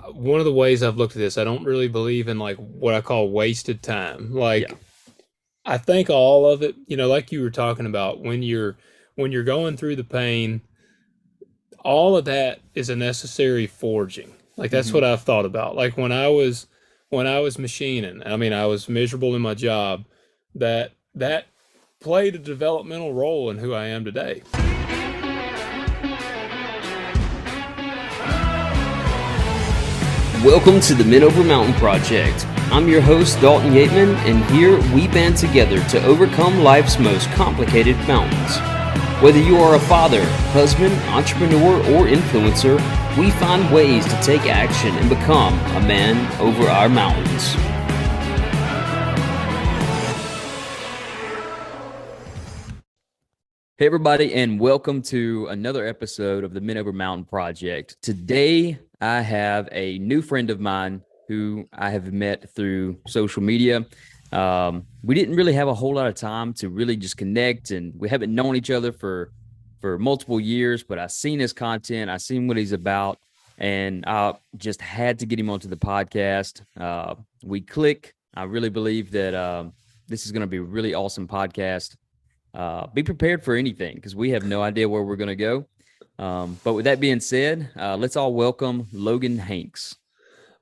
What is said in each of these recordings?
one of the ways I've looked at this, I don't really believe in like what I call wasted time. Yeah. Like I think all of it, like you were talking about when you're going through the pain, all of that is a necessary forging. Like that's Hmm. what I've thought about. Like when I was machining, I mean I was miserable in my job, that played a developmental role in who I am today. Welcome to the Men Over Mountain Project. I'm your host, Dalton Yateman, and here we band together to overcome life's most complicated mountains. Whether you are a father, husband, entrepreneur, or influencer, we find ways to take action and become a man over our mountains. Hey, everybody, and welcome to another episode of the Men Over Mountain Project. Today, I have a new friend of mine who I have met through social media. We didn't really have a whole lot of time to really just connect, and we haven't known each other for multiple years. But I've seen his content, I've seen what he's about, and I just had to get him onto the podcast. We click. I really believe that this is going to be a really awesome podcast. Be prepared for anything because we have no idea where we're going to go. But with that being said, let's all welcome Logan Hanks.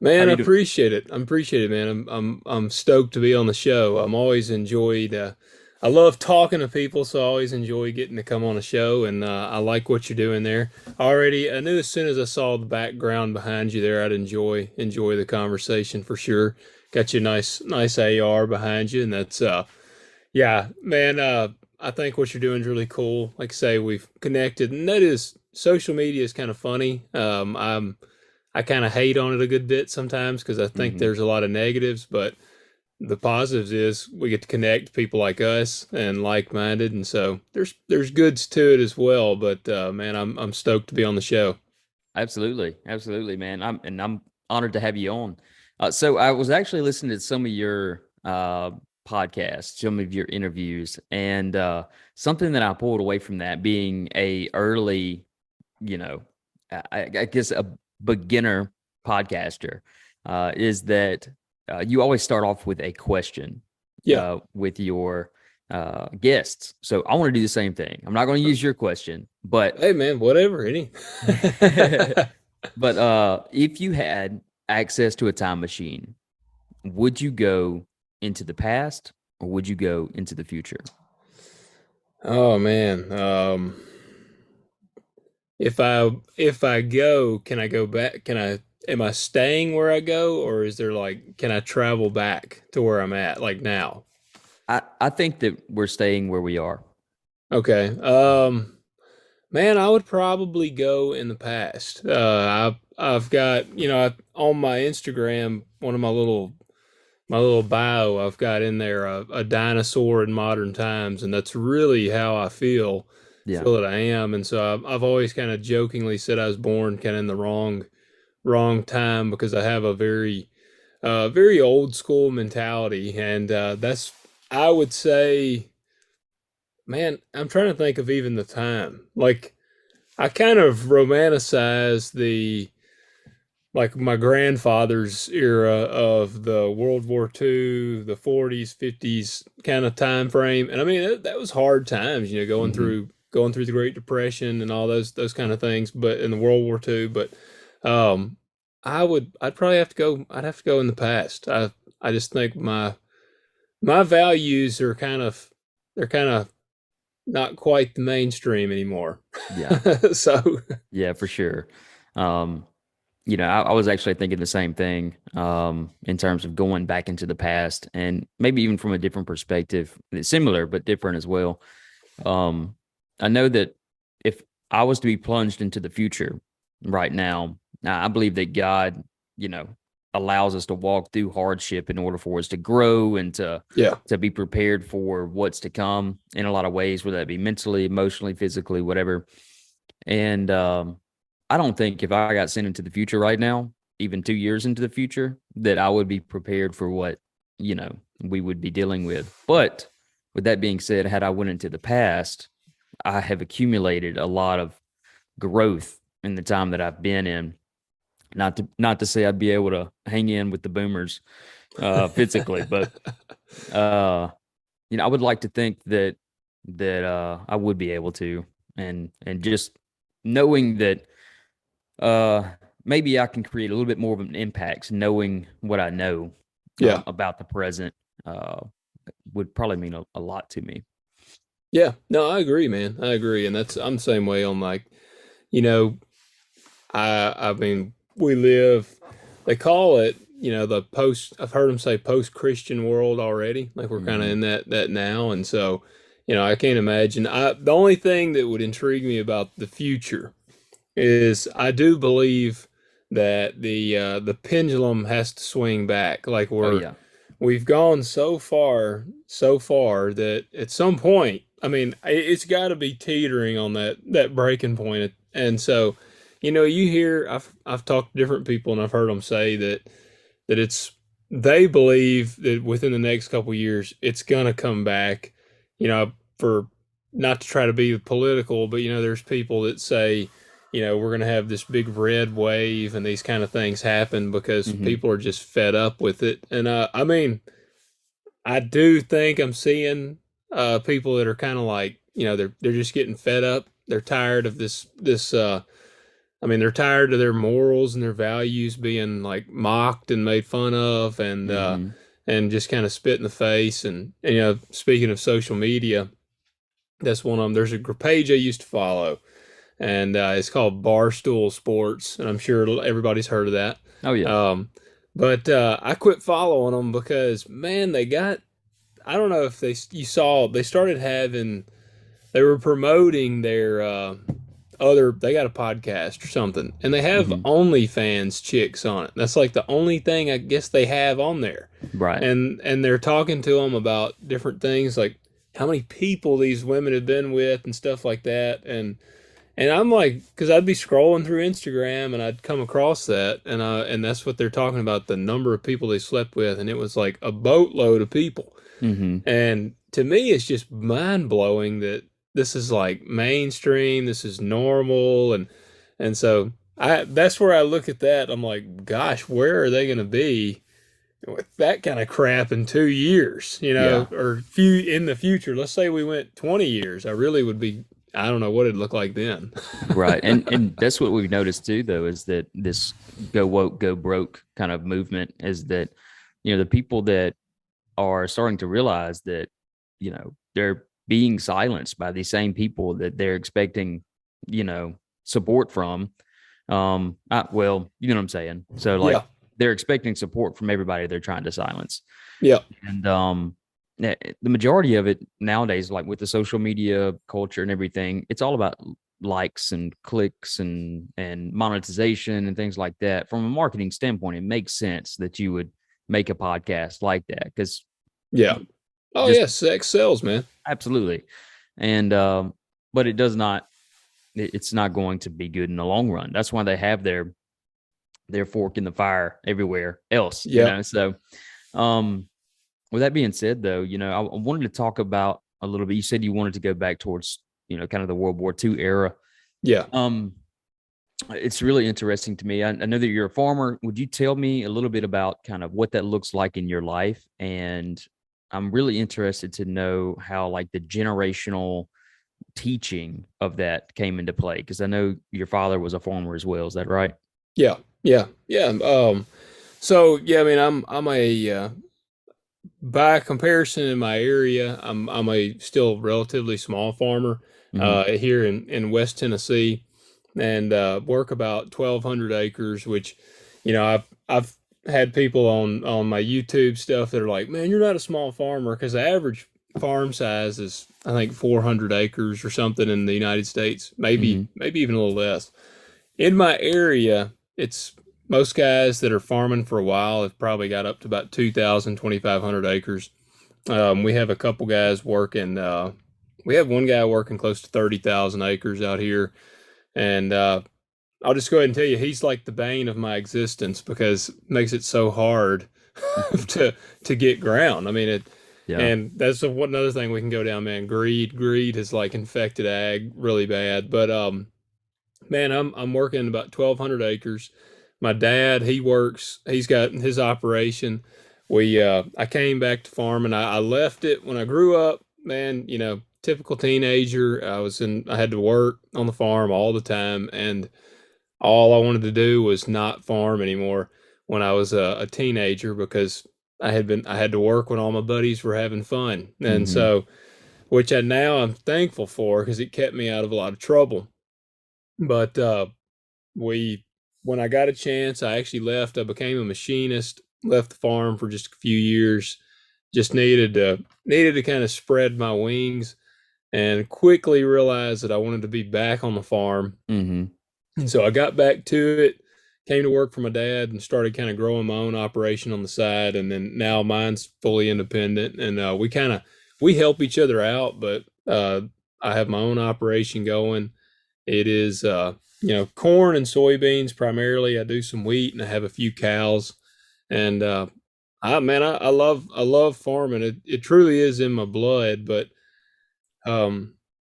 How Man, are I you doing? appreciate it. I appreciate it, man. I'm stoked to be on the show. I'm always enjoyed. I love talking to people, so I always enjoy getting to come on a show, and I like what you're doing there. I knew as soon as I saw the background behind you there, I'd enjoy the conversation for sure. Got you a nice AR behind you, and that's yeah, man. I think what you're doing is really cool. Like I say, we've connected, and that is social media is kind of funny. I kind of hate on it a good bit sometimes because I think Hmm. there's a lot of negatives, but the positives is we get to connect people like us and like-minded, and so there's goods to it as well. But man, I'm stoked to be on the show. Absolutely, absolutely, man. I'm honored to have you on. So I was actually listening to some of your podcasts, some of your interviews, and something that I pulled away from that being a early, you know, I guess a beginner podcaster, is that you always start off with a question Yeah. with your guests. So I want to do the same thing. I'm not going to use your question, but Hey man, whatever. Any. but if you had access to a time machine, would you go into the past or would you go into the future? Oh man. If I go, can I go back? Am I staying where I go, or is there like can I travel back to where I'm at like now? I think that we're staying where we are. Okay. Man, I would probably go in the past. I've got on my Instagram one of my little bio I've got in there a dinosaur in modern times, and that's really how I feel Yeah. feel that I am. And so I've always kind of jokingly said I was born kind of in the wrong time because I have a very old school mentality, and that's I would say, man, I'm trying to think of even the time. Like I kind of romanticize the like my grandfather's era of the World War II, the 40s, 50s kind of time frame. And I mean that was hard times, going Hmm. through the Great Depression and all those kind of things, but in the World War II, but um I'd probably have to go in the past. I just think my values are they're kind of not quite the mainstream anymore. Yeah. So Yeah, for sure. Um, I was actually thinking the same thing in terms of going back into the past and maybe even from a different perspective, similar but different as well. Um, I know that if I was to be plunged into the future right now, I believe that God, you know, allows us to walk through hardship in order for us to grow and yeah. to be prepared for what's to come in a lot of ways, whether that be mentally, emotionally, physically, whatever. And I don't think if I got sent into the future right now, even 2 years into the future, that I would be prepared for what, we would be dealing with. But with that being said, had I went into the past, I have accumulated a lot of growth in the time that I've been in. Not to say I'd be able to hang in with the boomers physically, but uh I would like to think that I would be able to, and just knowing that uh maybe I can create a little bit more of an impact knowing what I know Yeah. about the present uh would probably mean a lot to me. Yeah. No, I agree, man. I agree. And I'm the same way on like, you know, I mean, we live, they call it, the post, I've heard them say post-Christian world already. Like we're kind of Hmm. in that now. And so, I can't imagine. The only thing that would intrigue me about the future is I do believe that the pendulum has to swing back. Like Oh yeah. we've gone so far that at some point, I mean, it's got to be teetering on that breaking point. And so, you hear I've talked to different people and I've heard them say that they believe that within the next couple of years it's gonna come back. For not to try to be political, but there's people that say, we're gonna have this big red wave and these kind of things happen because Hmm. people are just fed up with it. And I mean, I do think I'm seeing people that are kind of like, they're just getting fed up. They're tired of this. I mean, they're tired of their morals and their values being like mocked and made fun of, Hmm. and just kind of spit in the face. And speaking of social media, that's one of them. There's a page I used to follow, and it's called Barstool Sports, and I'm sure everybody's heard of that. Oh yeah. Um, but I quit following them because man, they got. I don't know if you saw they started having they were promoting their they got a podcast or something, and they have Hmm. OnlyFans chicks on it. That's like the only thing I guess they have on there, Right. and they're talking to them about different things like how many people these women have been with and stuff like that. And I'm like, because I'd be scrolling through Instagram and I'd come across that, and that's what they're talking about, the number of people they slept with, and it was like a boatload of people. Hmm. And to me, it's just mind blowing that this is like mainstream, this is normal, and so I that's where I look at that. I'm like, gosh, where are they going to be with that kind of crap in 2 years? Yeah. Or few in the future. Let's say we went 20 years. I really would be. I don't know what it'd look like then. Right. And that's what we've noticed too, though, is that this go woke, go broke kind of movement is that, the people that are starting to realize that, they're being silenced by these same people that they're expecting, support from. Well, you know what I'm saying? So like Yeah, they're expecting support from everybody they're trying to silence. yeah, And the majority of it nowadays, like with the social media culture and everything, it's all about likes and clicks and monetization and things like that. From a marketing standpoint, it makes sense that you would make a podcast like that because yeah. Oh just yeah, sex sells, man. absolutely. And but it does not. It's not going to be good in the long run. That's why they have their fork in the fire everywhere else. Yeah, So um with that being said, though, I wanted to talk about a little bit. You said you wanted to go back towards, kind of the World War II era. yeah. Um, it's really interesting to me. I know that you're a farmer. Would you tell me a little bit about kind of what that looks like in your life? And I'm really interested to know how like the generational teaching of that came into play because I know your father was a farmer as well. Is that right? Yeah, yeah, yeah. So yeah, I mean, I'm a by comparison in my area, I'm a still relatively small farmer Mm-hmm. here in West Tennessee, and work about 1,200 acres. Which, I've had people on my YouTube stuff that are like, "Man, you're not a small farmer," because the average farm size is I think 400 acres or something in the United States, Mm-hmm. maybe even a little less. In my area, it's most guys that are farming for a while have probably got up to about 2,000, 2,500 acres. We have a couple guys working. We have one guy working close to 30,000 acres out here, and I'll just go ahead and tell you, he's like the bane of my existence because it makes it so hard to get ground. I mean it, Yeah. and that's one another thing we can go down, man. Greed has like infected ag really bad, but man, I'm working about 1,200 acres. my dad, he's got his operation. I came back to farming. I left it when I grew up, man, typical teenager. I had to work on the farm all the time, and all I wanted to do was not farm anymore when I was a teenager because I had to work when all my buddies were having fun. And Mm-hmm. so, which I'm thankful for because it kept me out of a lot of trouble. But we when I got a chance, I actually left. I became a machinist, left the farm for just a few years. Just needed to kind of spread my wings and quickly realized that I wanted to be back on the farm. Mm-hmm. And so I got back to it, came to work for my dad and started kind of growing my own operation on the side. And then now mine's fully independent and we help each other out, but I have my own operation going. It is, corn and soybeans primarily. I do some wheat and I have a few cows. And I love farming. It truly is in my blood. But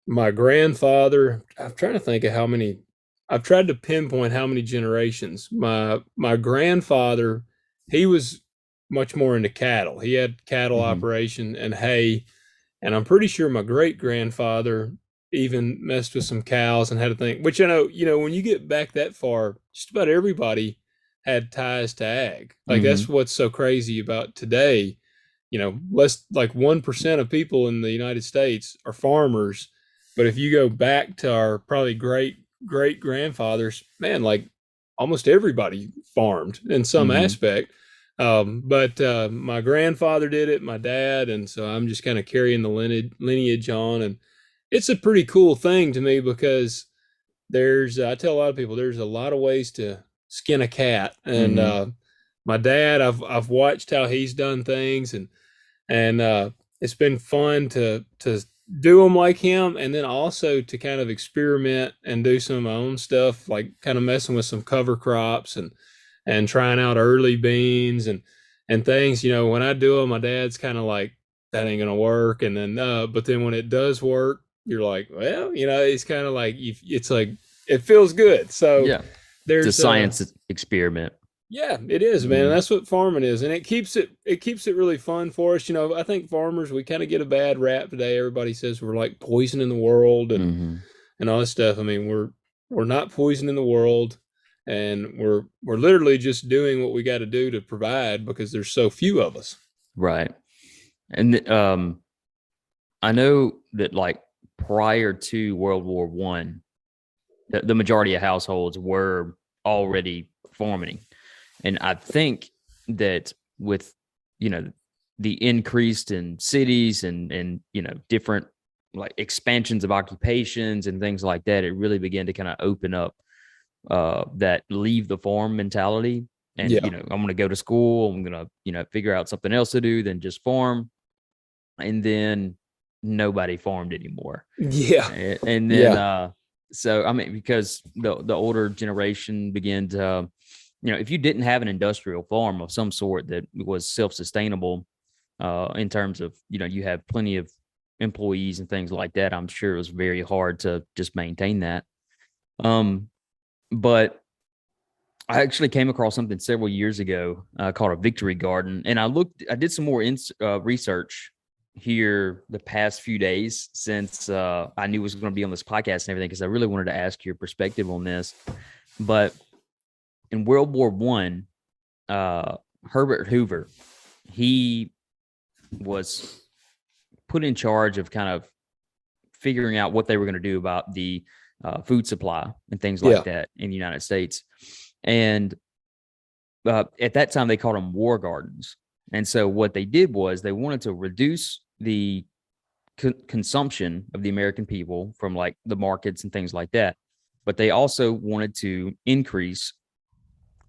my grandfather, I'm trying to think of how many. I've tried to pinpoint how many generations. My grandfather, he was much more into cattle. He had cattle Mm-hmm. operation and hay, and I'm pretty sure my great grandfather even messed with some cows and had a thing, which when you get back that far, just about everybody had ties to ag. Like Mm-hmm. that's what's so crazy about today. Less like 1% of people in the United States are farmers. But if you go back to our probably great grandfathers, man, like almost everybody farmed in some Mm-hmm. aspect. But my grandfather did it, my dad, and so I'm just kind of carrying the lineage on, and it's a pretty cool thing to me because I tell a lot of people there's a lot of ways to skin a cat, and Mm-hmm. my dad, I've watched how he's done things, and it's been fun to do them like him, and then also to kind of experiment and do some of my own stuff, like kind of messing with some cover crops and trying out early beans and things. When I do them, my dad's kind of like, that ain't gonna work, and then but then when it does work, you're like, well, it's kind of like it's like it feels good. So Yeah. It's a there's science experiment. yeah, it is, man. Mm-hmm. That's what farming is, and it keeps it really fun for us. I think farmers, we kind of get a bad rap today. Everybody says we're like poisoning the world Mm-hmm. and all this stuff. I mean, we're not poisoning the world, and we're literally just doing what we got to do to provide because there's so few of us. Right. And I know that like prior to World War One, the majority of households were already farming. And I think that with, you know, the increased in cities and different like expansions of occupations and things like that, it really began to kind of open up that leave the farm mentality. And, Yeah, I'm going to go to school. I'm going to, figure out something else to do than just farm. And then nobody farmed anymore. yeah, And then, yeah, so, I mean, because the older generation began to, if you didn't have an industrial farm of some sort that was self-sustainable, in terms of, you have plenty of employees and things like that, I'm sure it was very hard to just maintain that. Um, but I actually came across something several years ago called a victory garden, and I did some more research here the past few days since I knew it was going to be on this podcast and everything, because I really wanted to ask your perspective on this. But in World War One, Herbert Hoover, he was put in charge of kind of figuring out what they were going to do about the food supply and things like yeah, that in the United States. And at that time, they called them war gardens. And so what they did was they wanted to reduce the consumption of the American people from like the markets and things like that. But they also wanted to increase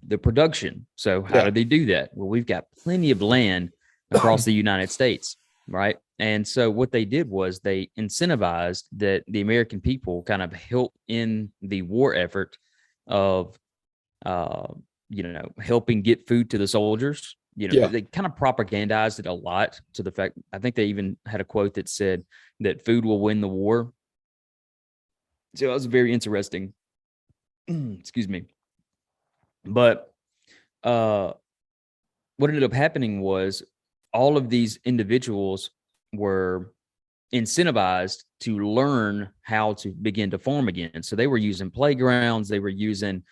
the production. So how yeah, do they do that? Well, we've got plenty of land across the United States, right? And so what they did was they incentivized that the American people kind of help in the war effort of, uh, helping get food to the soldiers. yeah. They kind of propagandized it a lot to the fact, I think they even had a quote that said that food will win the war. So that was very interesting. Excuse me. But uh, what ended up happening was all of these individuals were incentivized to learn how to begin to farm again. So they were using playgrounds, they were using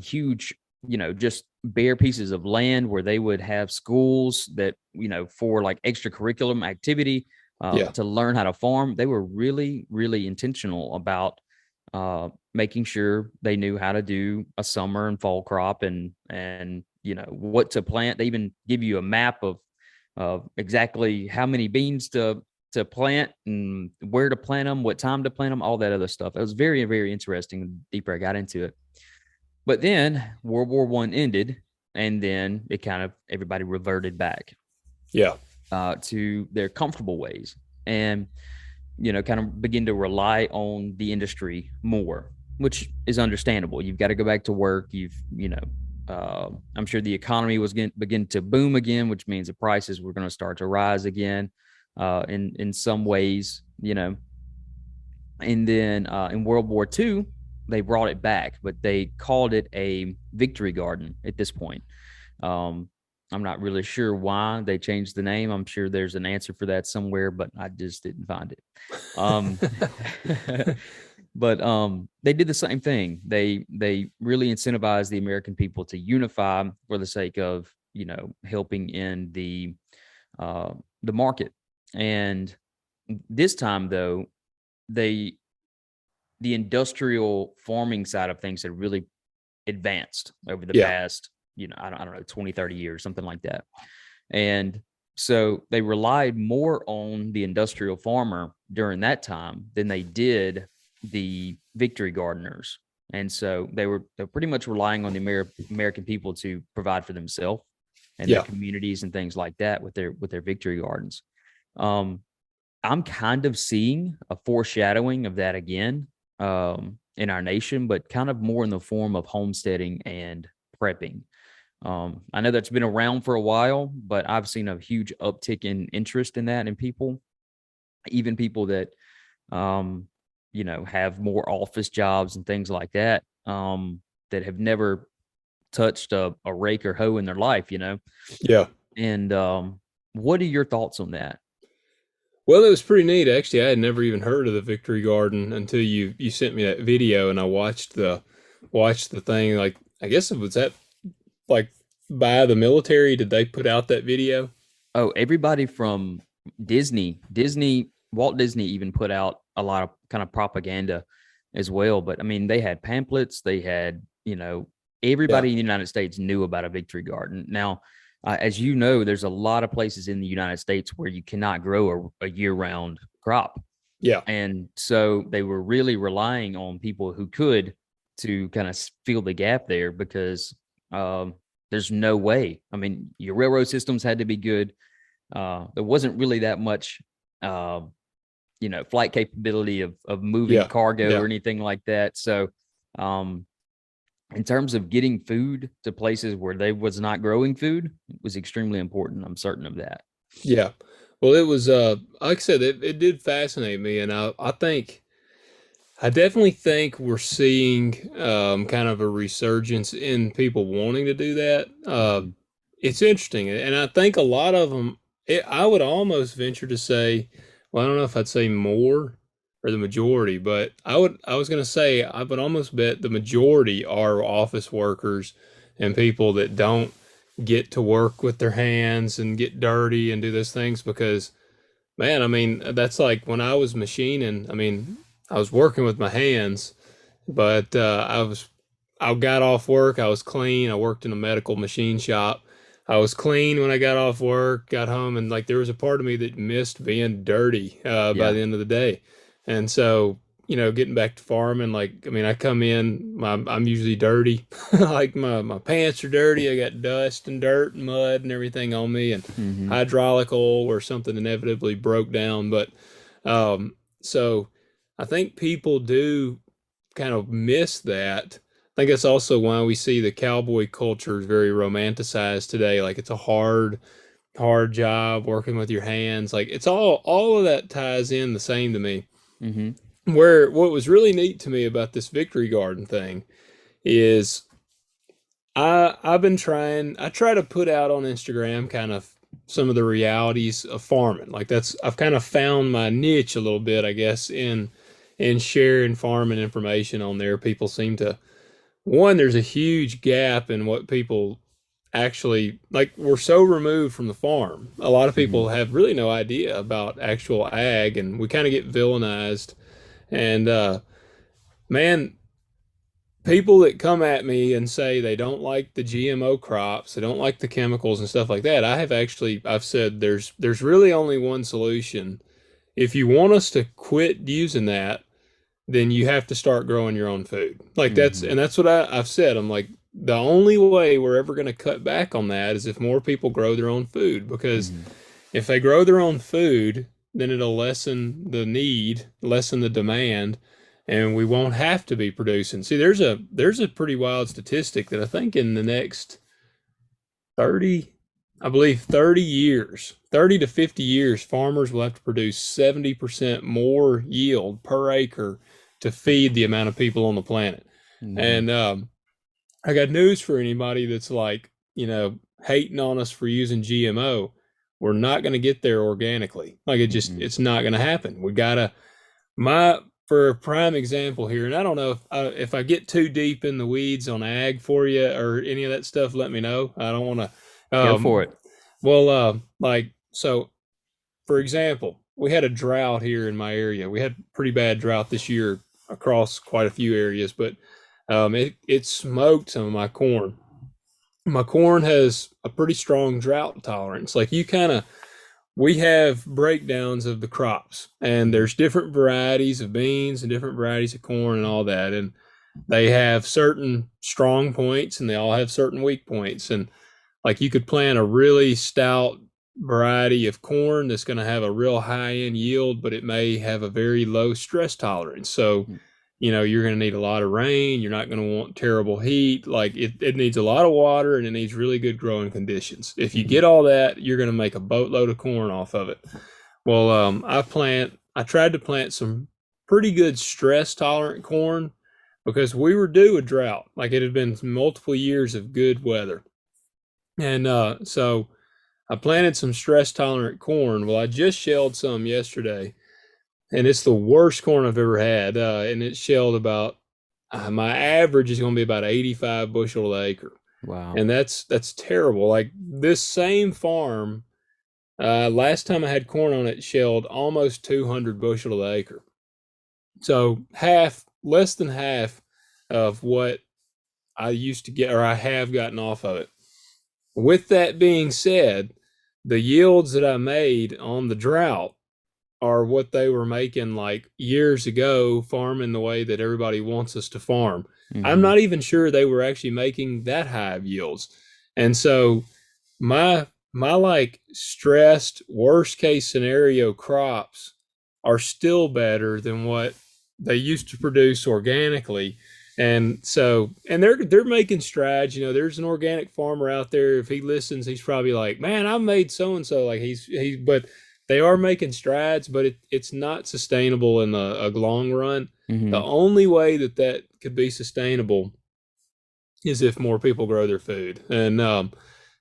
huge, just bare pieces of land where they would have schools that, for like extracurriculum activity Yeah. to learn how to farm. They were really, really intentional about making sure they knew how to do a summer and fall crop and what to plant. They even give you a map of exactly how many beans to plant and where to plant them, what time to plant them, all that other stuff. It was very, very interesting. The deeper I got into it, but then World War I ended, and then it kind of everybody reverted back Yeah. to their comfortable ways, and kind of begin to rely on the industry more, which is understandable. You've got to go back to work. I'm sure the economy was going to begin to boom again, which means the prices were going to start to rise again in some ways, And then in World War II, they brought it back, but they called it a victory garden at this point. Um, I'm not really sure why they changed the name. I'm sure there's an answer for that somewhere, but I just didn't find it. Um, but they did the same thing. They really incentivized the American people to unify for the sake of helping in the market. And this time, though, they the industrial farming side of things had really advanced over the Yeah. past, I don't know, 20, 30 years, something like that. And so they relied more on the industrial farmer during that time than they did the victory gardeners. And so they're pretty much relying on the American people to provide for themselves and their Yeah. communities and things like that with their victory gardens. Um, I'm kind of seeing a foreshadowing of that again in our nation, but kind of more in the form of homesteading and prepping. I know that's been around for a while, but I've seen a huge uptick in interest in that in people, even people that, um, have more office jobs and things like that, that have never touched a rake or hoe in their life. Yeah. And what are your thoughts on that? Well, it was pretty neat actually. I had never even heard of the Victory Garden until you sent me that video, and I watched the thing. Like, I guess it was that, like, by the military. Did they put out that video? Oh, everybody from Walt Disney even put out a lot of kind of propaganda as well. But I mean, they had pamphlets, they had, Yeah. everybody in the United States knew about a victory garden. Now, as you know, there's a lot of places in the United States where you cannot grow a year round crop. Yeah. And so they were really relying on people who could to kind of fill the gap there because there's no way. I mean, your railroad systems had to be good. There wasn't really that much, uh, flight capability of moving Yeah. cargo or Yeah. anything like that. So, um, in terms of getting food to places where they was not growing food, it was extremely important. I'm certain of that. Yeah. Well, it was like I said, it did fascinate me, and I definitely think we're seeing kind of a resurgence in people wanting to do that. Mhm. It's interesting, and I think a lot of them. I would almost venture to say, well, I don't know if I'd say more or the majority, but I was going to say I would almost bet the majority are office workers and people that don't get to work with their hands and get dirty and do those things because, man, I mean, that's like when I was machining. I mean, I was working with my hands, but I got off work. I was clean. I worked in a medical machine shop. I was clean when I got off work, got home, and like there was a part of me that missed being dirty by Yeah. the end of the day. And so, getting back to farming, like, I mean, I come in, I'm usually dirty. Like my pants are dirty. I got dust and dirt and mud and everything on me, and Hmm. hydraulic oil or something inevitably broke down. But so I think people do kind of miss that. I think that's also why we see the cowboy culture is very romanticized today. Like it's a hard job working with your hands. Like it's all of that ties in the same to me. Hmm. Where what was really neat to me about this Victory Garden thing is I've been trying. I try to put out on Instagram kind of some of the realities of farming. Like that's I've kind of found my niche a little bit, I guess, in sharing farming information on there. People seem to one, there's a huge gap in what people actually like. We're so removed from the farm. A lot of Hmm. people have really no idea about actual ag, and we kind of get villainized. And man, people that come at me and say they don't like the GMO crops, they don't like the chemicals and stuff like that, I've said there's really only one solution. If you want us to quit using that, then you have to start growing your own food. Like Hmm. that's what I've said. I'm like, the only way we're ever going to cut back on that is if more people grow their own food. Because Hmm. if they grow their own food, then it'll lessen the need, lessen the demand, and we won't have to be producing. See, there's a pretty wild statistic that I think in the next 30, I believe 30 years, 30 to 50 years, farmers will have to produce 70% more yield per acre to feed the amount of people on the planet. Hmm. And I got news for anybody that's like, hating on us for using GMO. We're not going to get there organically. Like Hmm. it's not going to happen. We got to, my, for a prime example here, and I don't know if I get too deep in the weeds on ag for you or any of that stuff, let me know. I don't want to. Go for it. Well, like so, for example, we had a drought here in my area. We had pretty bad drought this year across quite a few areas, but it smoked some of my corn. My corn has a pretty strong drought tolerance. Like you kind of we have breakdowns of the crops, and Hmm. there's different varieties of beans and different varieties of corn and all that, and they have certain strong points and they all have certain weak points. And like you could plant a really stout variety of corn that's going to have a real high end yield, but it may have a very low stress tolerance. So, you're going to need a lot of rain. You're not going to want terrible heat. Like it needs a lot of water and it needs really good growing conditions. If you Hmm. get all that, you're going to make a boatload of corn off of it. Well, I tried to plant some pretty good stress tolerant corn because we were due a drought. Like it had been multiple years of good weather. And so I planted some stress tolerant corn. Well, I just shelled some yesterday, and it's the worst corn I've ever had. And it shelled about my average is going to be about 85 bushel an acre, Wow. and that's terrible. Like this same farm, last time I had corn on it, shelled almost 200 bushel an acre. So less than half of what I used to get or I have gotten off of it. With that being said, the yields that I made on the drought are what they were making like years ago, farming the way that everybody wants us to farm. I'm Hmm. not even sure they were actually making that high of yields. And so my like stressed worst case scenario crops are still better than what they used to produce organically. And so and they're making strides. There's an organic farmer out there. If he listens, he's probably like, man, I made so and so. Like but they are making strides, but it's not sustainable in the a long run. The Hmm. only way that could be sustainable is if more people grow their food. And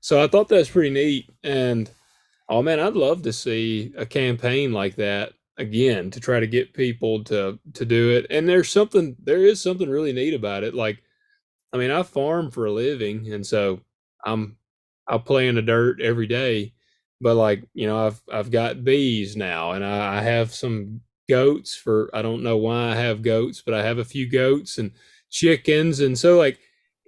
so I thought that's pretty neat. And oh man, I'd love to see a campaign like that again to try to get people to do it. And there is something really neat about it. Like I mean, I farm for a living, and so I'm I play in the dirt every day. But like, I've got bees now, and I have some goats for I don't know why I have goats, but I have a few goats and chickens, and so like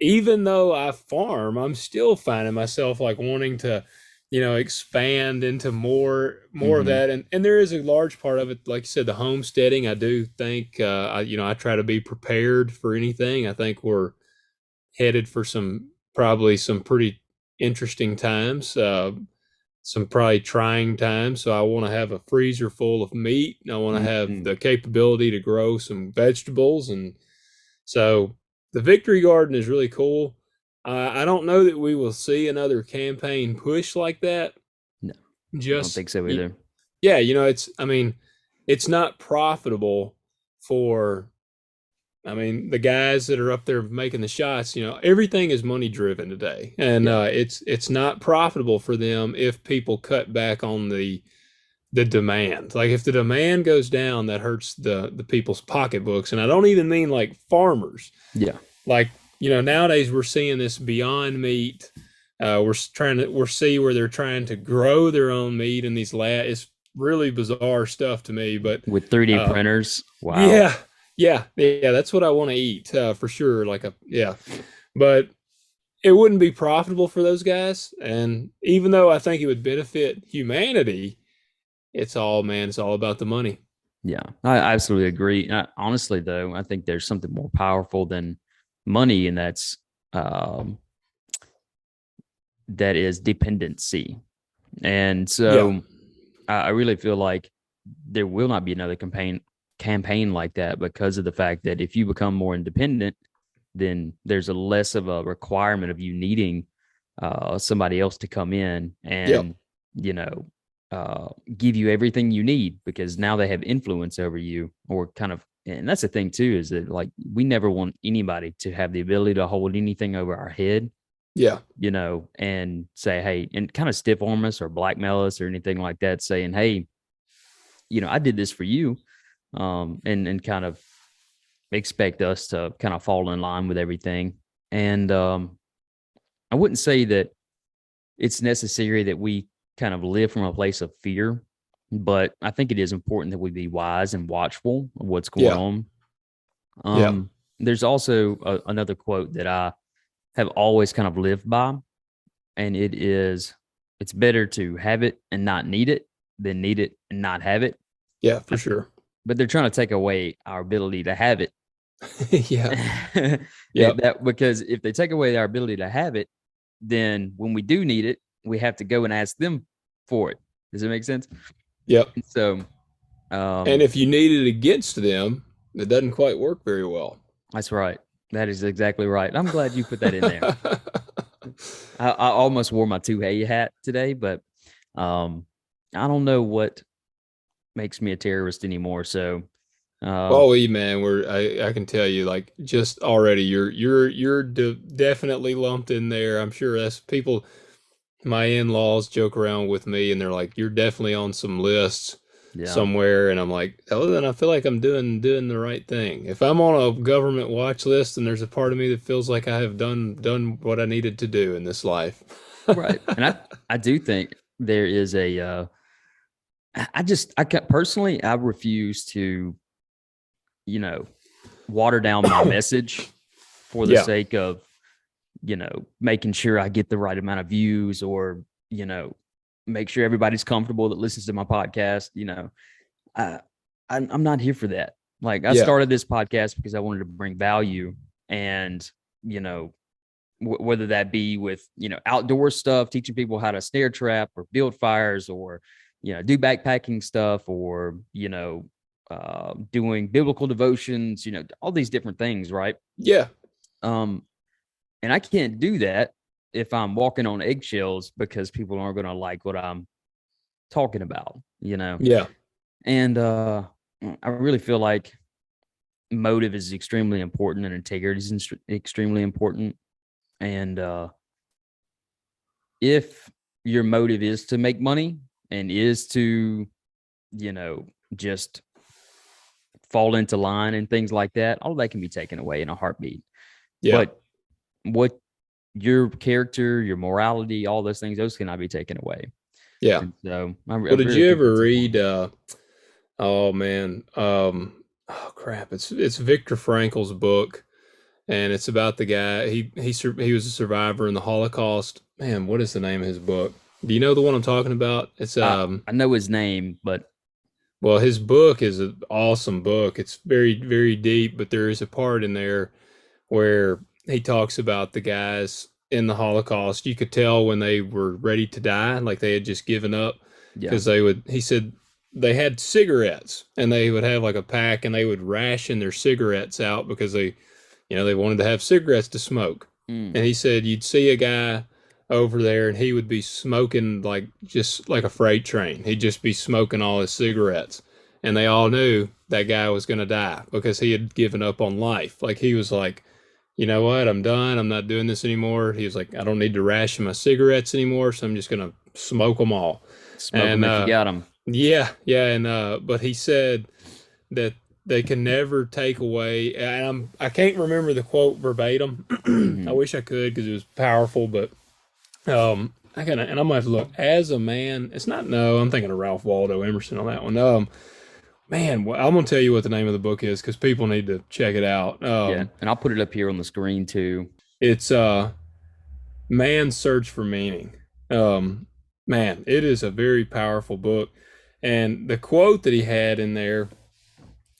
even though I farm, I'm still finding myself like wanting to, expand into more of Hmm. that, and there is a large part of it, like you said, the homesteading. I do think I try to be prepared for anything. I think we're headed for probably some pretty interesting times, some probably trying times. So I want to have a freezer full of meat. And I want to have Hmm. the capability to grow some vegetables, and so the Victory Garden is really cool. I don't know that we will see another campaign push like that. No, I don't Just think so either. yeah, it's I mean, it's not profitable for I mean, the guys that are up there making the shots, everything is money driven today, and Yeah. it's not profitable for them if people cut back on the demand. Like if the demand goes down, that hurts the people's pocketbooks, and I don't even mean like farmers. Yeah. Like nowadays we're seeing this Beyond Meat. We're see where they're trying to grow their own meat in these lab. It's really bizarre stuff to me, but With 3D uh, printers. Wow. yeah, yeah, that's what I want to eat for sure. Like a yeah, but it wouldn't be profitable for those guys. And even though I think it would benefit humanity, it's all about the money. Yeah, I absolutely agree. Honestly, though, I think there's something more powerful than money, and um, that is dependency. And Yeah, so I really feel like there will not be another campaign like that because of the fact that if you become more independent, then there's a less of a requirement of you needing somebody else to come in yep, and you know give you everything you need because now they have influence over you or kind of. And that's the thing too, is that like we never want anybody to have the ability to hold anything over our head, yeah, and say, hey, and kind of stiff arm us or blackmail us or anything like that, saying, hey, I did this for you, and kind of expect us to kind of fall in line with everything. And I wouldn't say that it's necessary that we kind of live from a place of fear, but I think it is important that we be wise and watchful of what's going yeah, on. yeah, There's also another quote that I have always kind of lived by, and it is, it's better to have it and not need it than need it and not have it. yeah, for sure. But they're trying to take away our ability to have it. Yeah, yep, That because if they take away our ability to have it, then when we do need it, we have to go and ask them for it. Does it make sense? yep. So And um, if you need it against them, it doesn't quite work very well. that's right. That is exactly right. I'm glad you put that in there. I almost wore my two-hay hat today, but um, I don't know what makes me a terrorist anymore. So uh, Oh, man, I can tell you, like, just already you're definitely lumped in there. I'm sure that's people. My in-laws joke around with me, and they're like, "You're definitely on some lists yeah, somewhere," and I'm like, "Oh, then I feel like I'm doing the right thing. If I'm on a government watch list, and there's a part of me that feels like I have done what I needed to do in this life." right. And I do think there is a I personally I refuse to you know water down my message for the Yeah, sake of making sure I get the right amount of views or make sure everybody's comfortable that listens to my podcast. I, I'm not here for that. Like I yeah, started this podcast because I wanted to bring value, and you know whether that be with outdoor stuff, teaching people how to snare trap or build fires, or do backpacking stuff, or doing biblical devotions, all these different things, right? yeah, Um, and I can't do that if I'm walking on eggshells because people aren't going to like what I'm talking about. yeah, And I really feel like motive is extremely important and integrity is extremely important. And if your motive is to make money and is to, you know, just fall into line and things like that, all that can be taken away in a heartbeat. yeah, But what your character, your morality, all those things, those cannot be taken away. yeah. And so I Well, did really you think ever that's read? important. Oh man, oh crap! It's Viktor Frankl's book, and it's about the guy. He was a survivor in the Holocaust. Man, what is the name of his book? Do you know the one I'm talking about? It's I know his name, but well, his book is an awesome book. It's very very deep, but there is a part in there where he talks about the guys in the Holocaust. You could tell when they were ready to die, like they had just given up, yeah. because he said they had cigarettes and they would have like a pack and they would ration their cigarettes out because they wanted to have cigarettes to smoke. Mm, And he said you'd see a guy over there and he would be smoking like just like a freight train. He'd just be smoking all his cigarettes. and they all knew that guy was going to die because he had given up on life. Like he was like, you know what, I'm done. I'm not doing this anymore. He was like, I don't need to ration my cigarettes anymore, so I'm just going to smoke them all. Smoke them And if you got them. yeah, yeah, and but he said that they can never take away. And I can't remember the quote verbatim. I Hmm. wish I could because it was powerful, but I gotta, and I'm gonna have to look. As a man, it's not. No, I'm thinking of Ralph Waldo Emerson on that one. Man, I'm gonna tell you what the name of the book is because people need to check it out. Yeah, and I'll put it up here on the screen too. It's Man's Search for Meaning. Um, man, it is a very powerful book, and the quote that he had in there,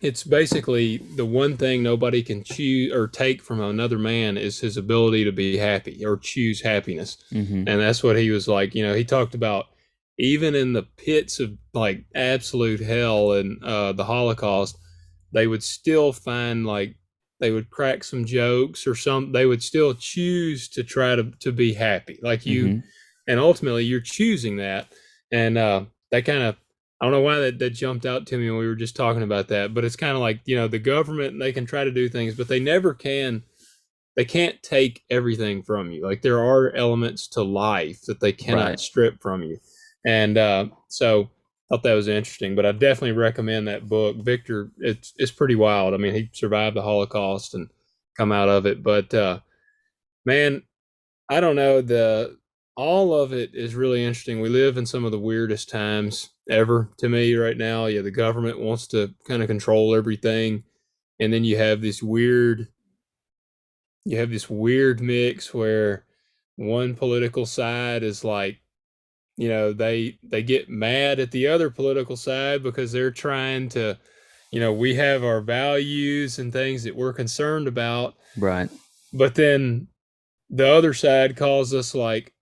it's basically the one thing nobody can choose or take from another man is his ability to be happy or choose happiness. Hmm. And that's what he was like. He talked about even in the pits of like absolute hell and the Holocaust, they would still find like they would crack some jokes or some they would still choose to try to be happy. Like you Hmm. and ultimately you're choosing that. And that kind of I don't know why that jumped out to me when we were just talking about that, but it's kind of like, the government, they can try to do things, but they never can, they can't take everything from you. Like there are elements to life that they cannot Right. strip from you. And so I thought that was interesting, but I definitely recommend that book. Victor, it's pretty wild. I mean, he survived the Holocaust and come out of it, but man, I don't know. The All of it is really interesting. We live in some of the weirdest times ever to me right now. Yeah, the government wants to kind of control everything, and then you have this weird mix where one political side is like, they get mad at the other political side because they're trying to, we have our values and things that we're concerned about, Right. but then the other side calls us like,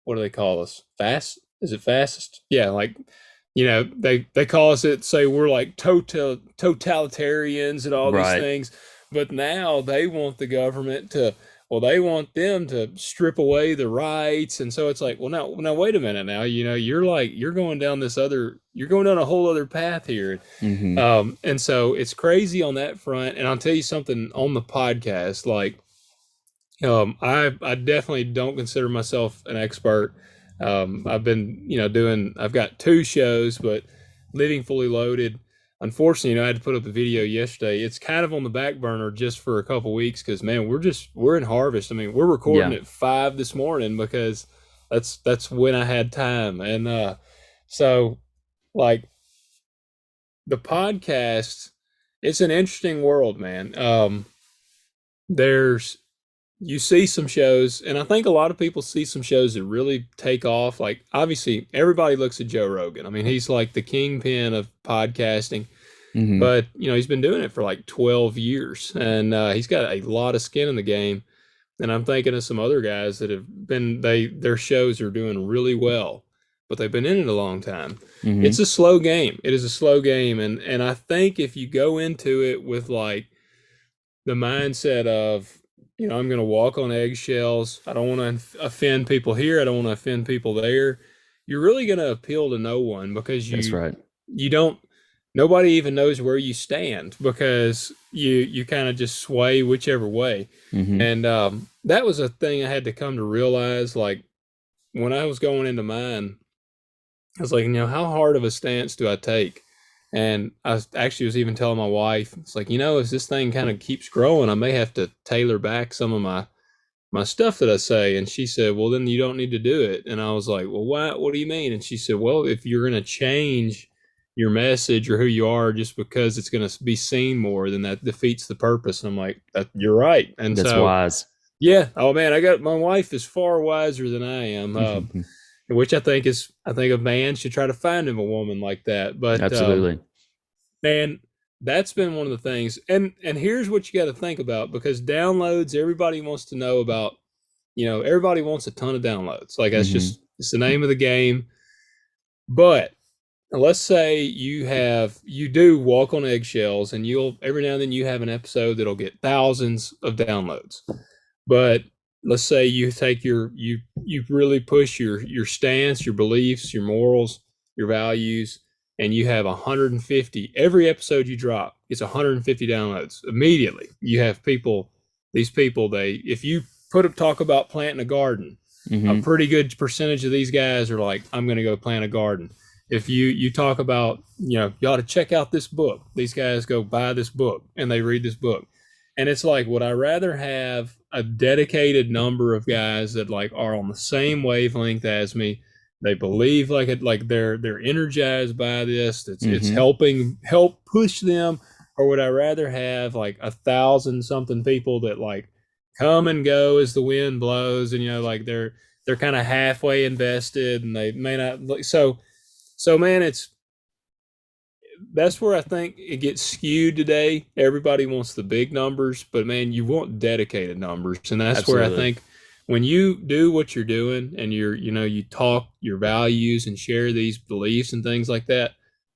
what do they call us? Fast? Is it fastest? Yeah, like they call us it. Say we're like totalitarians and all these Right. things, but now they want the government to. Well, they want them to strip away the rights, and so it's like, well, now, wait a minute. Now, you're going down you're going down a whole other path here, Hmm. and so it's crazy on that front. And I'll tell you something on the podcast, like I definitely don't consider myself an expert. I've been, I've got two shows, but Living Fully Loaded. Unfortunately, I had to put up a video yesterday. It's kind of on the back burner just for a couple weeks because, man, we're in harvest. I mean, we're recording Yeah. at 5 this morning because that's when I had time, and so like the podcast, it's an interesting world, man. There's You see some shows, and I think a lot of people see some shows that really take off. Like, obviously, everybody looks at Joe Rogan. I mean, he's like the kingpin of podcasting, Hmm. but he's been doing it for like 12 years, and he's got a lot of skin in the game. And I'm thinking of some other guys that have been their shows are doing really well, but they've been in it a long time. It's Hmm. a slow game. It is a slow game, and I think if you go into it with like the mindset of, I'm going to walk on eggshells. I don't want to offend people here. I don't want to offend people there. You're really going to appeal to no one because That's right. you don't, nobody even knows where you stand because you kind of just sway whichever way. Hmm. And that was a thing I had to come to realize. Like when I was going into mine, I was like, how hard of a stance do I take? And actually was even telling my wife, it's like, as this thing kind of keeps growing, I may have to tailor back some of my stuff that I say. And she said, well, then you don't need to do it. And I was like, well, why? What do you mean? And she said, well, if you're going to change your message or who you are just because it's going to be seen more, then that defeats the purpose. And I'm like, you're right. And That's so, wise. yeah, oh man, I got my wife is far wiser than I am. Which I think a man should try to find him a woman like that. But Absolutely. man, that's been one of the things. And here's what you got to think about because downloads, everybody wants to know about. Everybody wants a ton of downloads. Like that's Hmm. just it's the name of the game. But let's say you do walk on eggshells, and you'll every now and then you have an episode that'll get thousands of downloads. But let's say you take you really push your stance, your beliefs, your morals, your values, and you have 150, every episode you drop, it's 150 downloads immediately. You have people, these people, if you talk about planting a garden, a Mm-hmm. pretty good percentage of these guys are like, I'm going to go plant a garden. If you talk about, you ought to check out this book, these guys go buy this book and they read this book. And it's like, would I rather have a dedicated number of guys that like are on the same wavelength as me? They believe like it, like they're energized by this. It's Mm-hmm. help push them, or would I rather have like 1,000 something people that like come and go as the wind blows, and like they're kind of halfway invested, and they may not. So man, that's where I think it gets skewed today. Everybody wants the big numbers, but man, you want dedicated numbers. And that's where I Absolutely. think when you do what you're doing and you talk your values and share these beliefs and things like that,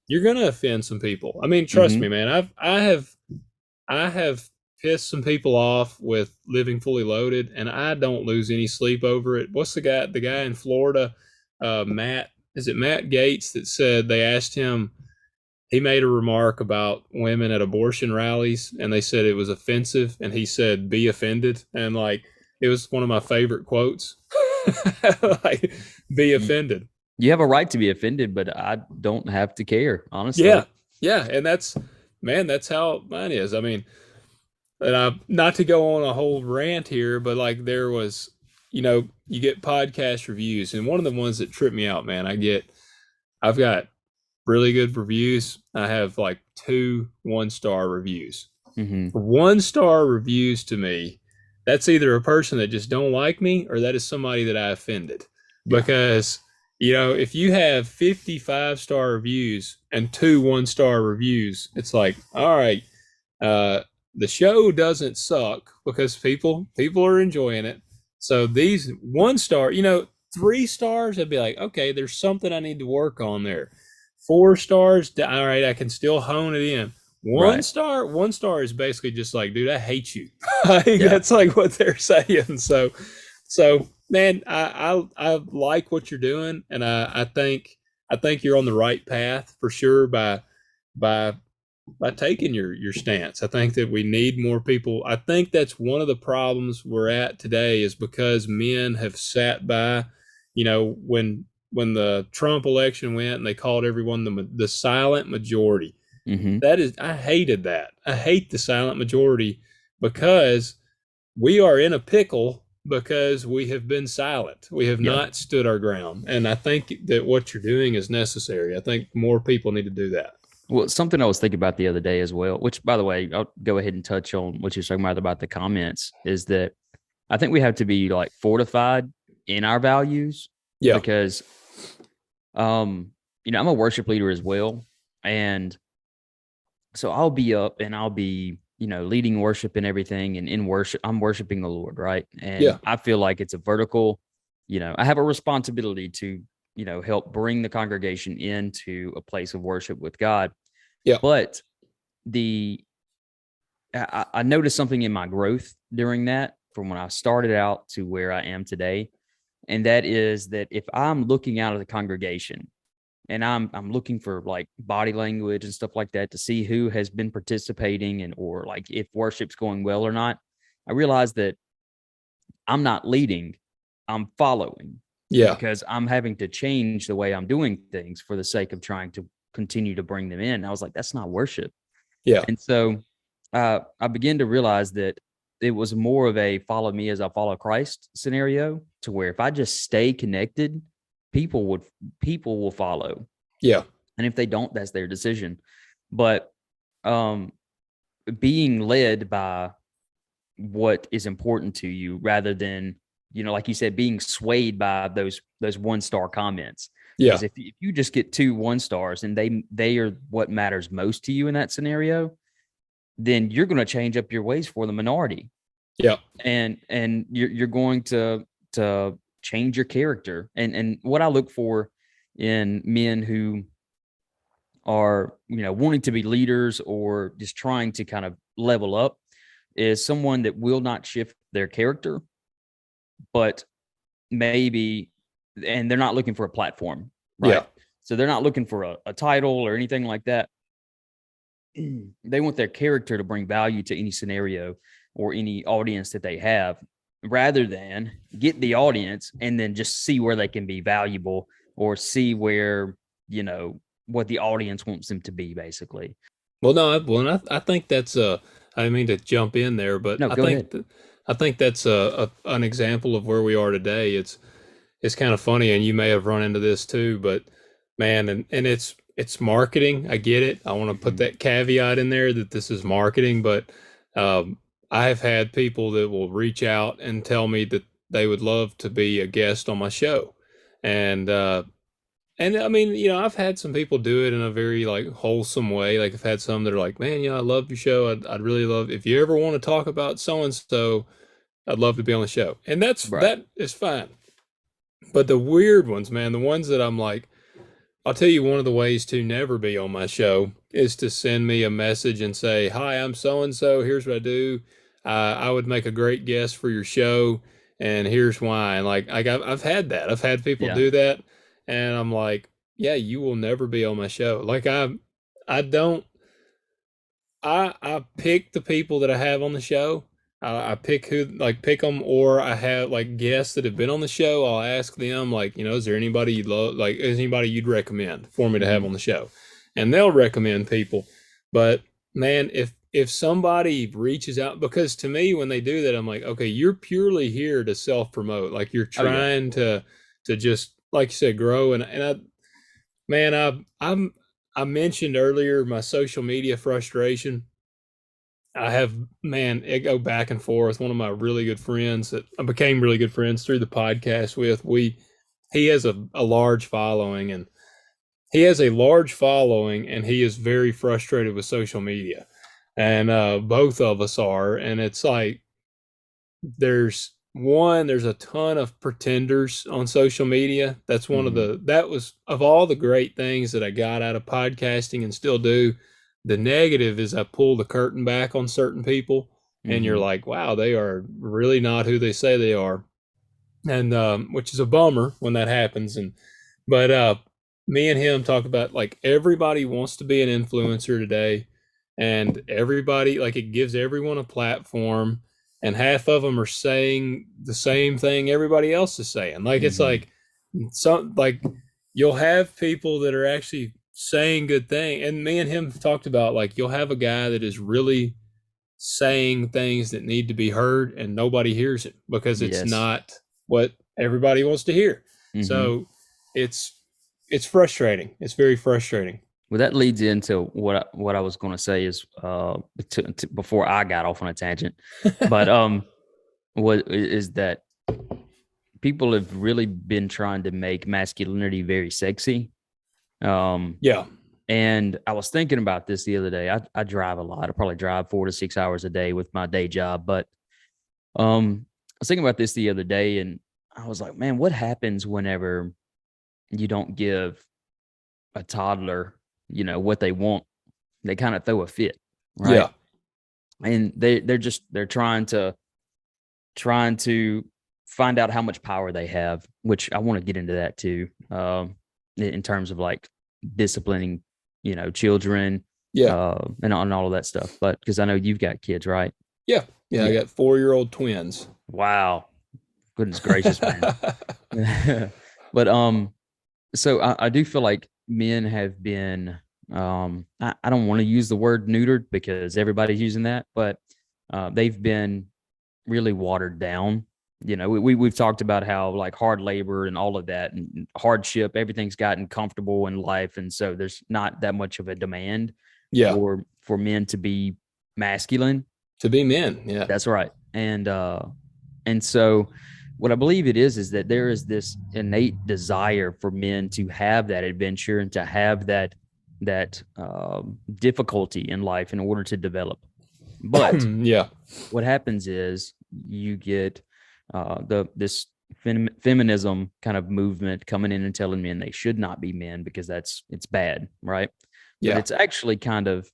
you're going to offend some people. I mean, trust me, Mm-hmm. man. I have pissed some people off with Living Fully Loaded, and I don't lose any sleep over it. What's the guy in Florida, Matt, is it Matt Gates, that said they asked him, he made a remark about women at abortion rallies, and they said it was offensive, and he said, be offended. And like, it was one of my favorite quotes. Like, be offended. You have a right to be offended, but I don't have to care, Yeah. honestly. Yeah. And man, that's how mine is. I mean, and not to go on a whole rant here, but like there was, you get podcast reviews, and one of the ones that tripped me out, man, I've got really good reviews. I have like 2 1-star reviews. Mm-hmm. 1-star reviews to me, that's either a person that just don't like me, or that is somebody that I offended. Yeah. Because, if you have 55-star reviews and 2 1-star reviews, it's like, all right, uh, the show doesn't suck because people are enjoying it. So these 1-star, 3 stars, I'd be like, okay, there's something I need to work on there. 4 stars, all right, I can still hone it in. One Right. star, 1 star is basically just like, dude, I hate you. Yeah. That's like what they're saying. So man, I like what you're doing, and I think you're on the right path for sure by by taking your stance. I think that we need more people. I think that's one of the problems we're at today, is because men have sat by, when the Trump election went and they called everyone the silent majority. Mm-hmm. I hated that. I hate the silent majority, because we are in a pickle because we have been silent. We have Yeah. not stood our ground. And I think that what you're doing is necessary. I think more people need to do that. Well, something I was thinking about the other day as well, which, by the way, I'll go ahead and touch on what you're talking about the comments, is that I think we have to be like fortified in our values Yeah. because, I'm a worship leader as well. And so I'll be up and I'll be, leading worship and everything. And in worship, I'm worshiping the Lord, right? Yeah. And I feel like it's a vertical, I have a responsibility to, help bring the congregation into a place of worship with God. Yeah. But the I noticed something in my growth during that, from when I started out to where I am today. And that is that if I'm looking out at the congregation and I'm looking for like body language and stuff like that to see who has been participating, and or like if worship's going well or not, I realize that I'm not leading, I'm following, Yeah. because I'm having to change the way I'm doing things for the sake of trying to continue to bring them in. I was like, that's not worship. Yeah. And so I began to realize that it was more of a follow me as I follow Christ scenario, to where if I just stay connected, people will follow. Yeah. And if they don't, that's their decision. But um, being led by what is important to you, rather than, like you said, being swayed by those 1-star comments. Yeah. Because if you just get 2 1-stars and they are what matters most to you in that scenario, then you're going to change up your ways for the minority, Yeah. and you're going to change your character. And what I look for in men who are, wanting to be leaders or just trying to kind of level up, is someone that will not shift their character, but maybe, and they're not looking for a platform, Yeah. right? So they're not looking for a title or anything like that. They want their character to bring value to any scenario or any audience that they have, rather than get the audience and then just see where they can be valuable or see where, what the audience wants them to be, basically. Well, no, I think that's I didn't mean to jump in there, but No, go ahead. I think that's an example of where we are today. It's kind of funny, and you may have run into this too, but man, and it's marketing. I get it. I want to put Mm-hmm. that caveat in there that this is marketing, but um, I have had people that will reach out and tell me that they would love to be a guest on my show, and I mean, I've had some people do it in a very like wholesome way. Like I've had some that are like, man, I love your show. I'd really love if you ever want to talk about so and so, I'd love to be on the show, and Right. that is fine. But the weird ones, man, the ones that I'm like, I'll tell you one of the ways to never be on my show is to send me a message and say, "Hi, I'm so and so. Here's what I do. I would make a great guest for your show, and here's why." And I've had that. I've had people Yeah. do that, and I'm like, "Yeah, you will never be on my show." I don't. I pick the people that I have on the show. I pick pick them, or I have like guests that have been on the show. I'll ask them like, is there anybody you'd love, like, is anybody you'd recommend for me to have Mm-hmm. on the show? And they'll recommend people. But man, if somebody reaches out, because to me when they do that, I'm like, okay, you're purely here to self promote. Like you're Oh yeah. trying to just like you said, grow. And man, I mentioned earlier my social media frustration. I have, man, it go back and forth. One of my really good friends that I became really good friends through the podcast with, he has a large following, and he is very frustrated with social media. And both of us are. And it's like, there's a ton of pretenders on social media. That's Mm-hmm. that was of all the great things that I got out of podcasting and still do. The negative is I pull the curtain back on certain people, and you're Mm-hmm. like, wow, they are really not who they say they are. And which is a bummer when that happens. And but me and him talk about like everybody wants to be an influencer today, and everybody like it gives everyone a platform, and half of them are saying the same thing everybody else is saying. Like it's Mm-hmm. like some like you'll have people that are actually saying good thing, and me and him talked about like you'll have a guy that is really saying things that need to be heard and nobody hears it because it's Yes. not what everybody wants to hear. Mm-hmm. So it's it's frustrating. It's very frustrating. Well, that leads into what I was going to say is before I got off on a tangent, but what is that people have really been trying to make masculinity very sexy. Um, Yeah. and I was thinking about this the other day. I drive a lot. I probably drive 4 to 6 hours a day with my day job, but I was thinking about this the other day, and I was like, man, what happens whenever you don't give a toddler, what they want? They kind of throw a fit, right? Yeah. And they're trying to find out how much power they have, which I want to get into that too, in terms of like disciplining, children, Yeah. and on all of that stuff. But because I know you've got kids, right? Yeah. Yeah. I Yeah. got 4-year-old twins. Wow. Goodness gracious, man. But so I do feel like men have been I don't want to use the word neutered because everybody's using that, but they've been really watered down. We've talked about how like hard labor and all of that and hardship, everything's gotten comfortable in life, and so there's not that much of a demand Yeah. for men to be masculine. To be men. Yeah. That's right. And so what I believe it is that there is this innate desire for men to have that adventure and to have that difficulty in life in order to develop. But Yeah. what happens is you get this feminism kind of movement coming in and telling men they should not be men because it's bad, right? But Yeah. it's actually kind of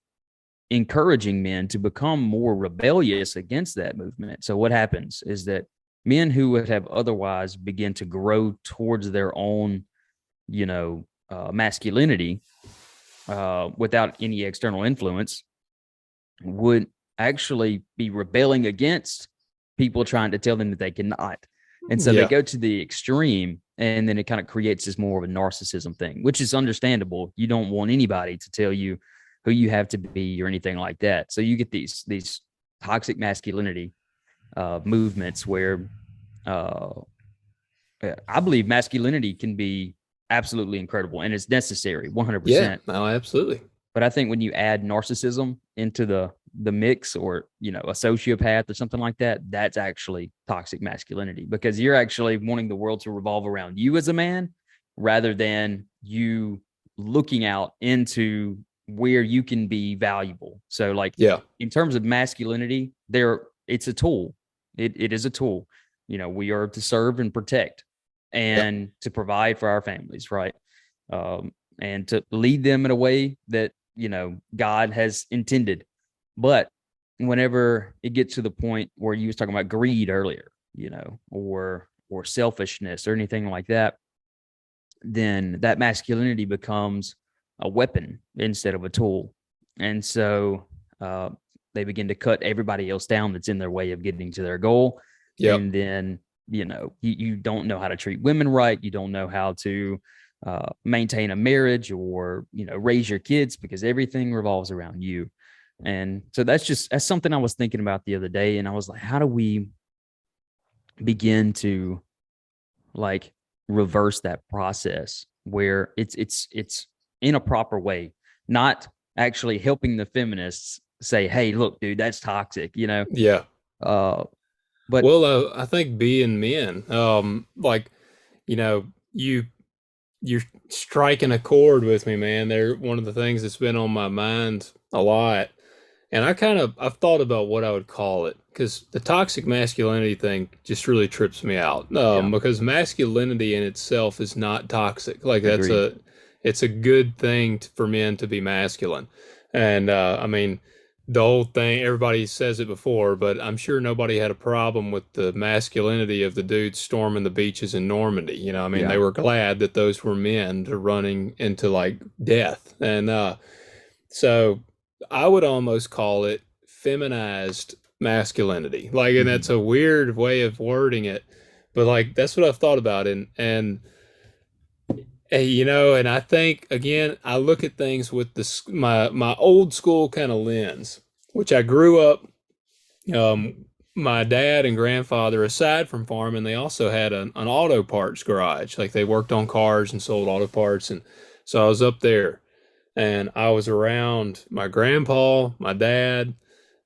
encouraging men to become more rebellious against that movement. So what happens is that men who would have otherwise begin to grow towards their own, masculinity without any external influence would actually be rebelling against people trying to tell them that they cannot. And so they Yeah. go to the extreme, and then it kind of creates this more of a narcissism thing, which is understandable. You don't want anybody to tell you who you have to be or anything like that. So you get these toxic masculinity movements where uh, I believe masculinity can be absolutely incredible and it's necessary Yeah. 100%. No, absolutely. But I think when you add narcissism into the mix, or a sociopath or something like that, that's actually toxic masculinity, because you're actually wanting the world to revolve around you as a man rather than you looking out into where you can be valuable. So like Yeah. in terms of masculinity, it's a tool. It is a tool. We are to serve and protect Yeah. and to provide for our families, right? And to lead them in a way that God has intended. But whenever it gets to the point where you was talking about greed earlier, or selfishness or anything like that, then that masculinity becomes a weapon instead of a tool. And so they begin to cut everybody else down that's in their way of getting to their goal. Yep. And then you don't know how to treat women right. You don't know how to maintain a marriage, or raise your kids, because everything revolves around you. And so that's something I was thinking about the other day, and I was like, how do we begin to like reverse that process where it's in a proper way, not actually helping the feminists say, hey, look, dude, that's toxic. Yeah. uh but Well, I think being men, like, you know, you're striking a chord with me, man. They're one of the things that's been on my mind a lot. And I've thought about what I would call it, because the toxic masculinity thing just really trips me out. yeah, Because masculinity in itself is not toxic. Like agreed. it's a good thing for men to be masculine. And I mean, the whole thing, everybody says it before, but I'm sure nobody had a problem with the masculinity of the dudes storming the beaches in Normandy. I mean, they Yeah. were glad that those were men to running into like death. And so I would almost call it feminized masculinity. Like, and that's Hmm. a weird way of wording it, but like that's what I've thought about. And I think again, I look at things with my old school kind of lens, which I grew up. My dad and grandfather, aside from farming, they also had an auto parts garage. Like they worked on cars and sold auto parts, and so I was up there and I was around my grandpa, my dad,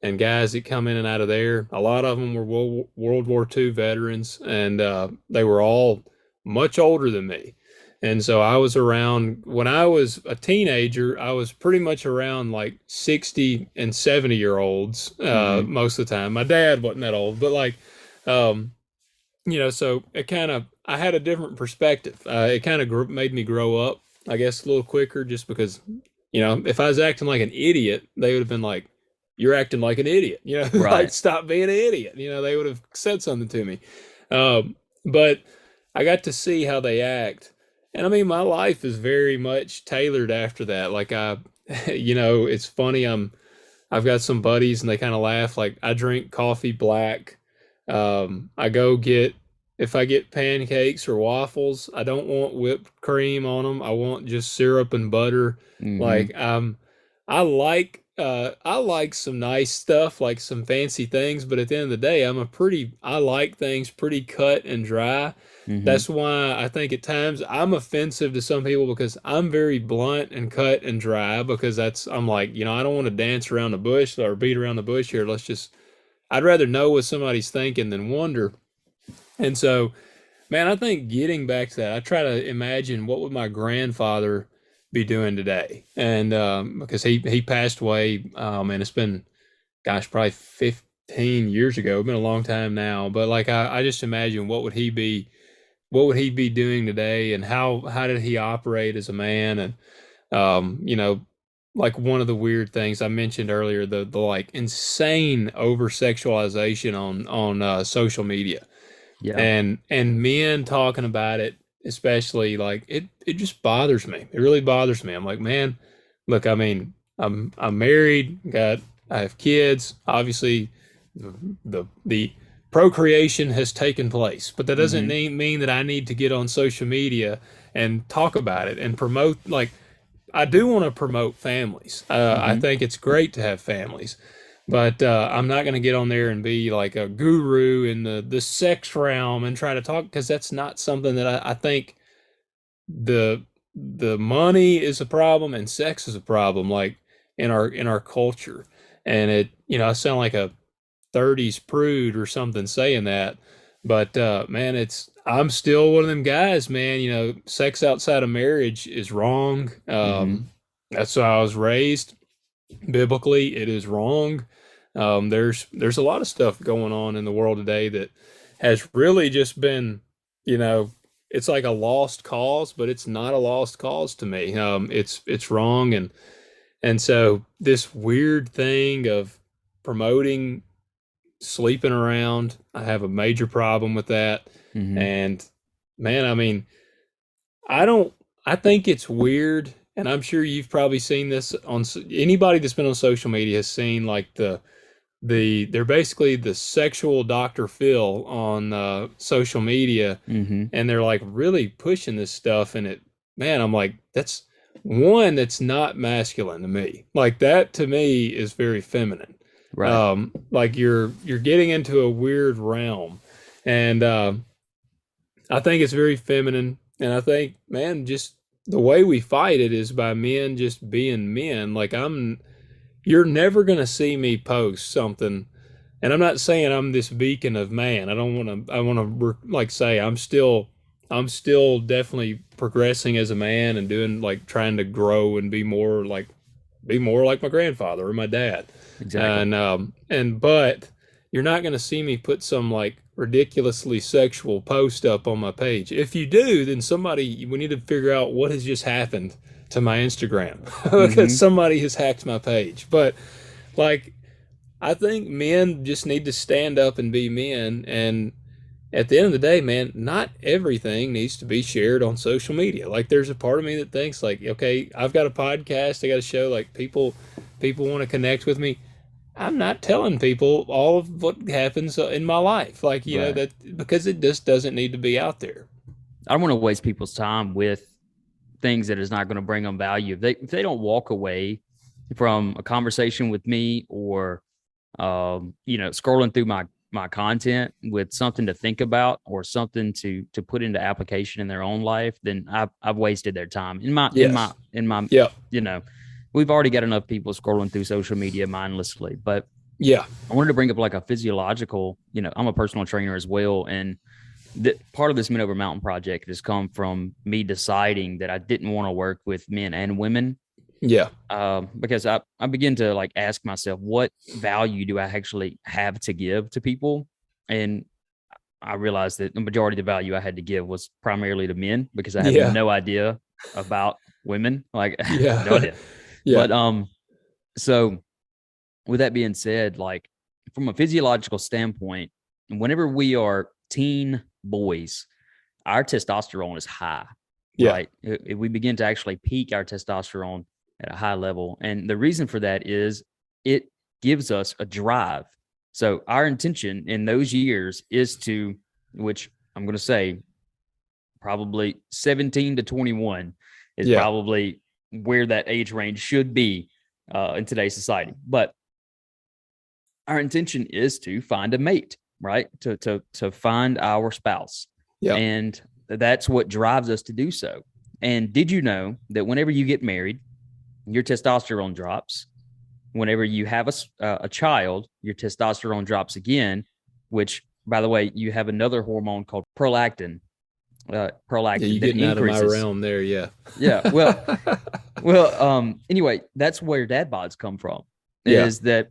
and guys that come in and out of there. A lot of them were World War II veterans, and they were all much older than me. And so I was around when I was a teenager. I was pretty much around like 60 and 70-year olds Hmm. most of the time. My dad wasn't that old, but like, um, so it kind of I had a different perspective. It kind of made me grow up, I guess, a little quicker, just because, if I was acting like an idiot, they would have been like, "You're acting like an idiot," like Right. stop being an idiot. They would have said something to me. But I got to see how they act, and I mean, my life is very much tailored after that. Like it's funny. I've got some buddies and they kind of laugh. Like I drink coffee black. I go get if I get pancakes or waffles, I don't want whipped cream on them. I want just syrup and butter. Hmm. Like I like some nice stuff, like some fancy things, but at the end of the day, I like things pretty cut and dry. Hmm. That's why I think at times I'm offensive to some people because I'm very blunt and cut and dry because I'm like, I don't want to dance around the bush or beat around the bush here. I'd rather know what somebody's thinking than wonder. And so, man, I think getting back to that, I try to imagine what would my grandfather be doing today. And because he passed away, and it's been, gosh, probably 15 years ago. It's been a long time now. But like I just imagine what would he be doing today, and how did he operate as a man? And like one of the weird things I mentioned earlier, the like insane over sexualization on social media, Yeah. and men talking about it especially like it just bothers me. It really bothers me. I'm like, man, look, I mean, I'm married, I have kids. Obviously, the procreation has taken place, but that doesn't Mm-hmm. mean that I need to get on social media and talk about it and promote. Like, I do want to promote families. I Mm-hmm. think it's great to have families, but I'm not going to get on there and be like a guru in the sex realm and try to talk, because that's not something that I think the the money is a problem and sex is a problem, like in our culture. And it, I sound like a 30s prude or something saying that, but man, it's I'm still one of them guys, man. Sex outside of marriage is wrong. Mm-hmm. That's how I was raised. Biblically, it is wrong. There's a lot of stuff going on in the world today that has really just been, you know, it's like a lost cause, but it's not a lost cause to me. It's wrong, and so this weird thing of promoting sleeping around, I have a major problem with that. Mm-hmm. And man, I mean, I don't. I think it's weird, and I'm sure you've probably seen this on anybody that's been on social media has seen like they're basically the sexual Dr. Phil on social media, Mm-hmm. and they're like really pushing this stuff, and man, I'm like, that's not masculine to me. Like that to me is very feminine. Right. Like you're getting into a weird realm, and I think it's very feminine, and I think, man, just the way we fight it is by men just being men. Like you're never gonna see me post something, and I'm not saying I'm this beacon of man. I don't want to. I want to like say I'm still definitely progressing as a man and doing like trying to grow and be more like my grandfather or my dad. Exactly. And but you're not going to see me put some like ridiculously sexual post up on my page. If you do, then we need to figure out what has just happened to my Instagram because Mm-hmm. somebody has hacked my page. But like, I think men just need to stand up and be men. And at the end of the day, man, not everything needs to be shared on social media. Like, there's a part of me that thinks, like, okay, I've got a podcast, I got a show, like, people want to connect with me. I'm not telling people all of what happens in my life, like, Right. that because it just doesn't need to be out there. I don't want to waste people's time with things that is not going to bring them value. If they don't walk away from a conversation with me or scrolling through my content with something to think about or something to put into application in their own life, then I've wasted their time. Yes. In my Yeah. you know, we've already got enough people scrolling through social media mindlessly. But Yeah. I wanted to bring up like a physiological, I'm a personal trainer as well. And part of this Men Over Mountain project has come from me deciding that I didn't want to work with men and women, Yeah. because I begin to like ask myself, what value do I actually have to give to people? And I realized that the majority of the value I had to give was primarily to men because I have Yeah. no idea about women. Like no Yeah. idea. Yeah. But so with that being said, like from a physiological standpoint, whenever we are teen boys, our testosterone is high, Yeah. right? If we begin to actually peak our testosterone at a high level. And the reason for that is it gives us a drive. So our intention in those years is to, which I'm going to say probably 17 to 21 is Yeah. probably where that age range should be in today's society. But our intention is to find a mate, right? To find our spouse. Yeah. And that's what drives us to do so. And did you know that whenever you get married, your testosterone drops? Whenever you have a child, your testosterone drops again, which, by the way, you have another hormone called prolactin, Yeah. prolactin You that getting out of my increases. realm there. Yeah. Yeah. Well, anyway, that's where dad bods come from, Yeah. is that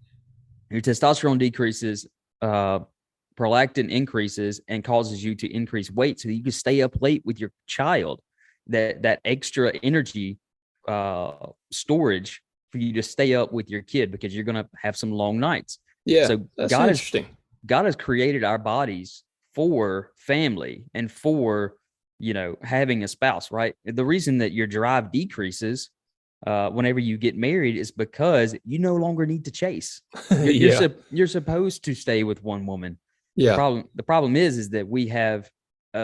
your testosterone decreases, uh, prolactin increases and causes you to increase weight so that you can stay up late with your child. That extra energy storage for you to stay up with your kid because you're going to have some long nights. Yeah. So That's interesting. God has created our bodies for family and for having a spouse, right? The reason that your drive decreases whenever you get married is because you no longer need to chase. Yeah. You're supposed to stay with one woman. Yeah. The problem is that we have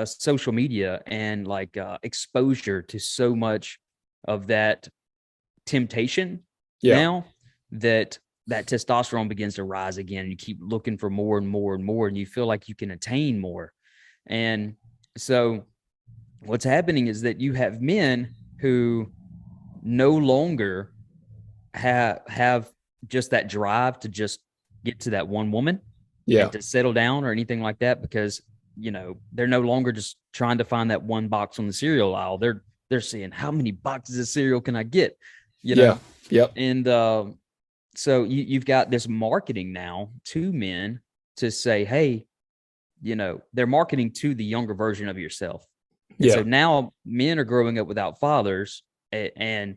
social media and like exposure to so much of that temptation Yeah. now that testosterone begins to rise again. You keep looking for more and more and more, and you feel like you can attain more. And so what's happening is that you have men who no longer have just that drive to just get to that one woman Yeah. and to settle down or anything like that, because they're no longer just trying to find that one box on the cereal aisle. They're saying, how many boxes of cereal can I get, you Yeah. know Yep. and so you've got this marketing now to men to say, hey, they're marketing to the younger version of yourself. And so Yeah. now men are growing up without fathers and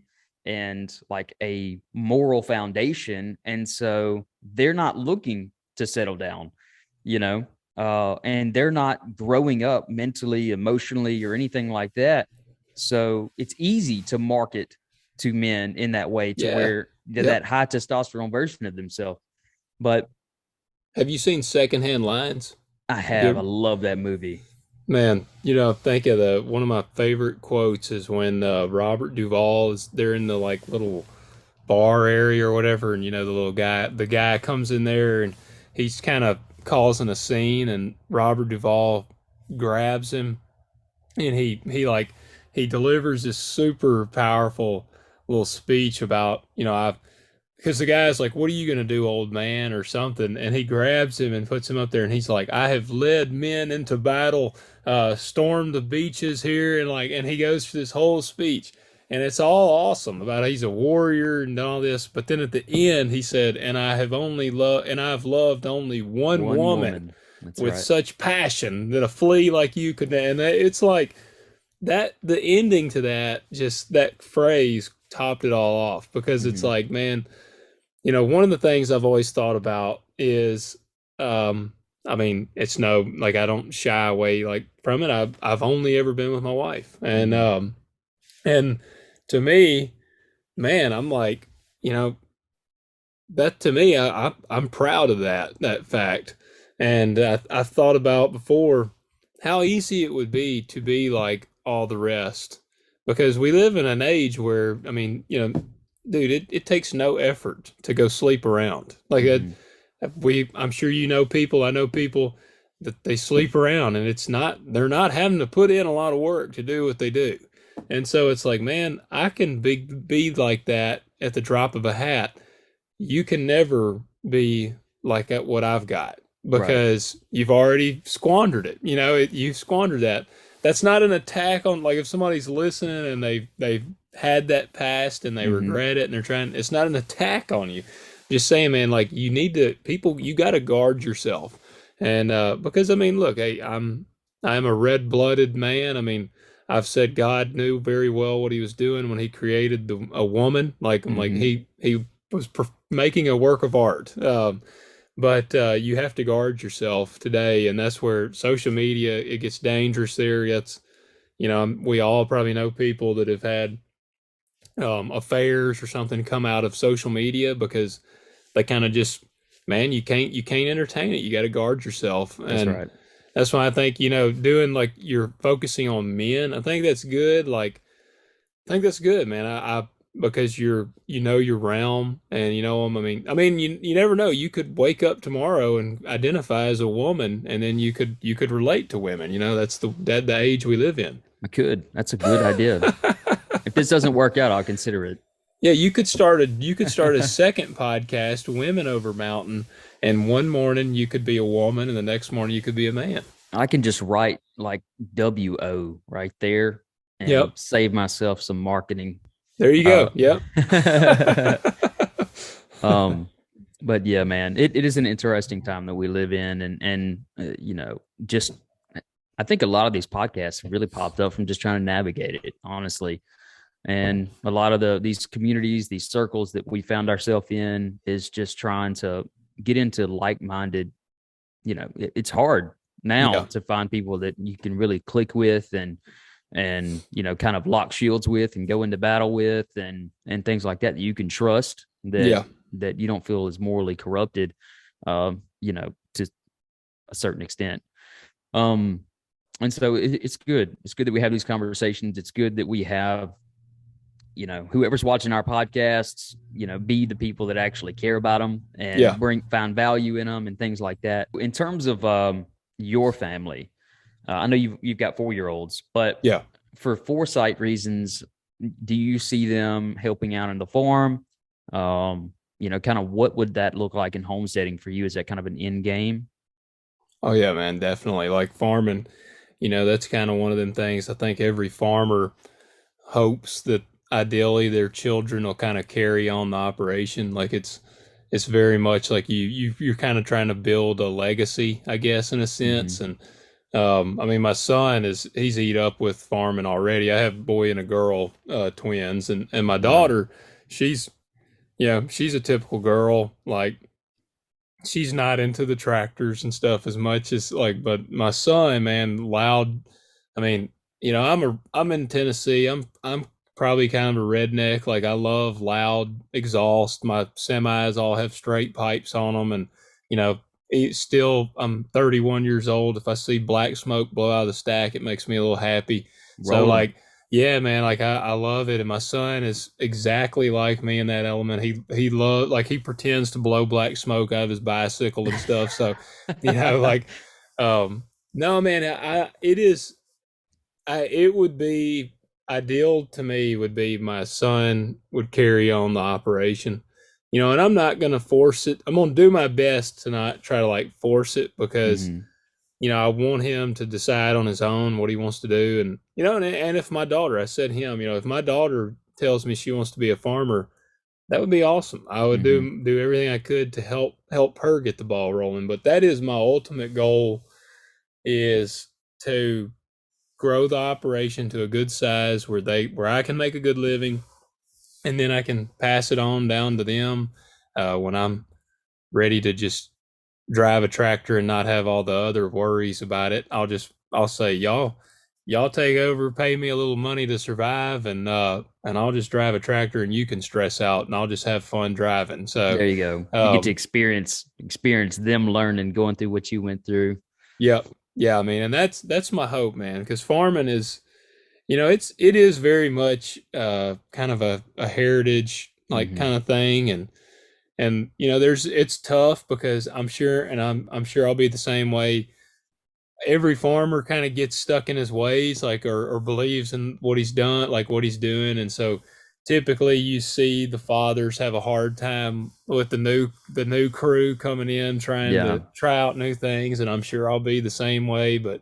like a moral foundation. And so they're not looking to settle down, and they're not growing up mentally, emotionally, or anything like that. So it's easy to market to men in that way, to Yeah. where Yep. that high testosterone version of themselves. But Have you seen Secondhand Lines? I Have you have. I ever, love that movie. man, think of one of my favorite quotes is when Robert Duvall is they're in the like little bar area or whatever, and the guy comes in there and he's kind of causing a scene, and Robert Duvall grabs him, and he delivers this super powerful little speech about I've because the guy's like, "What are you gonna do, old man?" or something, and he grabs him and puts him up there, and he's like, "I have led men into battle, stormed the beaches here," and he goes through this whole speech, and it's all awesome about how he's a warrior and all this, but then at the end he said, and I've loved only one One woman woman. That's with right. such passion that a flea like you could, and it's like that the ending to that, just that phrase topped it all off, because it's Mm-hmm. like, man, one of the things I've always thought about is, um, I mean, it's no, like, I don't shy away like from it. I've only ever been with my wife, Mm-hmm. and to me, man, I'm like, you know, that to me, I'm proud of that fact, and I thought about before how easy it would be to be like all the rest, because we live in an age where, I mean, dude, it takes no effort to go sleep around. Like Mm-hmm. I'm sure I know people that they sleep around, and they're not having to put in a lot of work to do what they do. And so it's like, man, I can be like that at the drop of a hat. You can never be like at what I've got, Right. because you've already squandered it. You've squandered that. That's not an attack on, like, if somebody's listening and they've had that past and they Mm-hmm. regret it and they're trying. It's not an attack on you. Just saying, man, like, you got to guard yourself, and because I mean, look, hey, I'm a red-blooded man. I mean, I've said God knew very well what He was doing when He created a woman. Like, I'm like, Mm-hmm. He was making a work of art. But you have to guard yourself today, and that's where social media, it gets dangerous there. That's we all probably know people that have had affairs or something come out of social media, because they kind of just, man, you can't entertain it. You got to guard yourself, That's and right. that's why I think doing, like, you're focusing on men. I think that's good. Like, I think that's good, man. I because you're your realm, and you know 'em. I mean, you never know. You could wake up tomorrow and identify as a woman, and then you could relate to women. That's the age we live in. I could. That's a good idea. If this doesn't work out, I'll consider it. Yeah, you could start a second podcast, Women Over Mountain, and one morning you could be a woman, and the next morning you could be a man. I can just write like WO right there and Yep. save myself some marketing. There you Uh, go. Yep. um, but yeah, man, it is an interesting time that we live in, and just I think a lot of these podcasts really popped up from just trying to navigate it, honestly. And a lot of these communities, these circles that we found ourselves in, is just trying to get into like-minded. It's hard now Yeah. to find people that you can really click with, and and kind of lock shields with and go into battle with, and things like that you can trust, that Yeah. you don't feel is morally corrupted, to a certain extent. Um, and so it's good. It's good that we have these conversations. It's good that we have, whoever's watching our podcasts, be the people that actually care about them Yeah. and find value in them and things like that. In terms of your family, I know you've got 4-year-olds, but Yeah. for foresight reasons, do you see them helping out in the farm? Kind of what would that look like in homesteading for you? Is that kind of an end game? Oh yeah, man, definitely. Like farming, that's kind of one of them things I think every farmer hopes that ideally their children will kind of carry on the operation. Like it's very much like you're kind of trying to build a legacy, I guess, in a Mm-hmm. sense. And I mean, my son he's eat up with farming already. I have a boy and a girl, twins, and my Wow. daughter, she's she's a typical girl. Like she's not into the tractors and stuff as much as like, but my son, man, loud. I mean, I'm in Tennessee. I'm probably kind of a redneck. Like I love loud exhaust. My semis all have straight pipes on them, and you know, still I'm 31 years old. If I see black smoke blow out of the stack, it makes me a little happy. So Rolling. like, yeah, man, like I love it. And my son is exactly like me in that element. He love like he pretends to blow black smoke out of his bicycle and stuff. So, like no man, I it is it would be ideal to me would be my son would carry on the operation. And I'm not gonna force it. I'm gonna do my best to not try to like force it because Mm-hmm. I want him to decide on his own what he wants to do. And, and if my daughter, I said him, if my daughter tells me she wants to be a farmer, that would be awesome. I would Mm-hmm. do everything I could to help her get the ball rolling. But that is my ultimate goal is to grow the operation to a good size where I can make a good living and then I can pass it on down to them when I'm ready to just drive a tractor and not have all the other worries about it. I'll say y'all take over, pay me a little money to survive, and I'll just drive a tractor and you can stress out and I'll just have fun driving. So, There you go. You get to um, experience them learning, going through what you went through. yep, yeah, I mean, and that's my hope, man, because farming is, it is very much kind of a heritage like Mm-hmm. kind of thing, and it's tough because I'm sure I'll be the same way. Every farmer kind of gets stuck in his ways, like or believes in what he's done, like what he's doing, and so typically you see the fathers have a hard time with the new crew coming in trying Yeah. to try out new things, and I'm sure I'll be the same way. But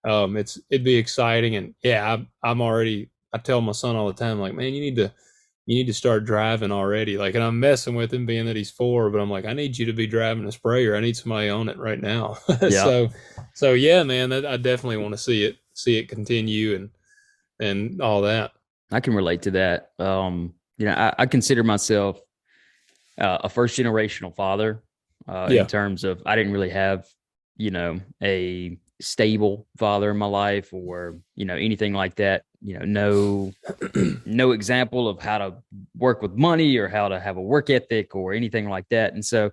it'd be exciting, and yeah, I'm already. I tell my son all the time, like, man, you need to start driving already. Like, and I'm messing with him being that he's 4, but I'm like, I need you to be driving a sprayer. I need somebody on it right now. Yeah. So yeah, man, I definitely want to see it continue and all that. I can relate to that. I consider myself a first generational father, in Yeah. terms of I didn't really have, a stable father in my life, or, anything like that. No example of how to work with money or how to have a work ethic or anything like that. And so,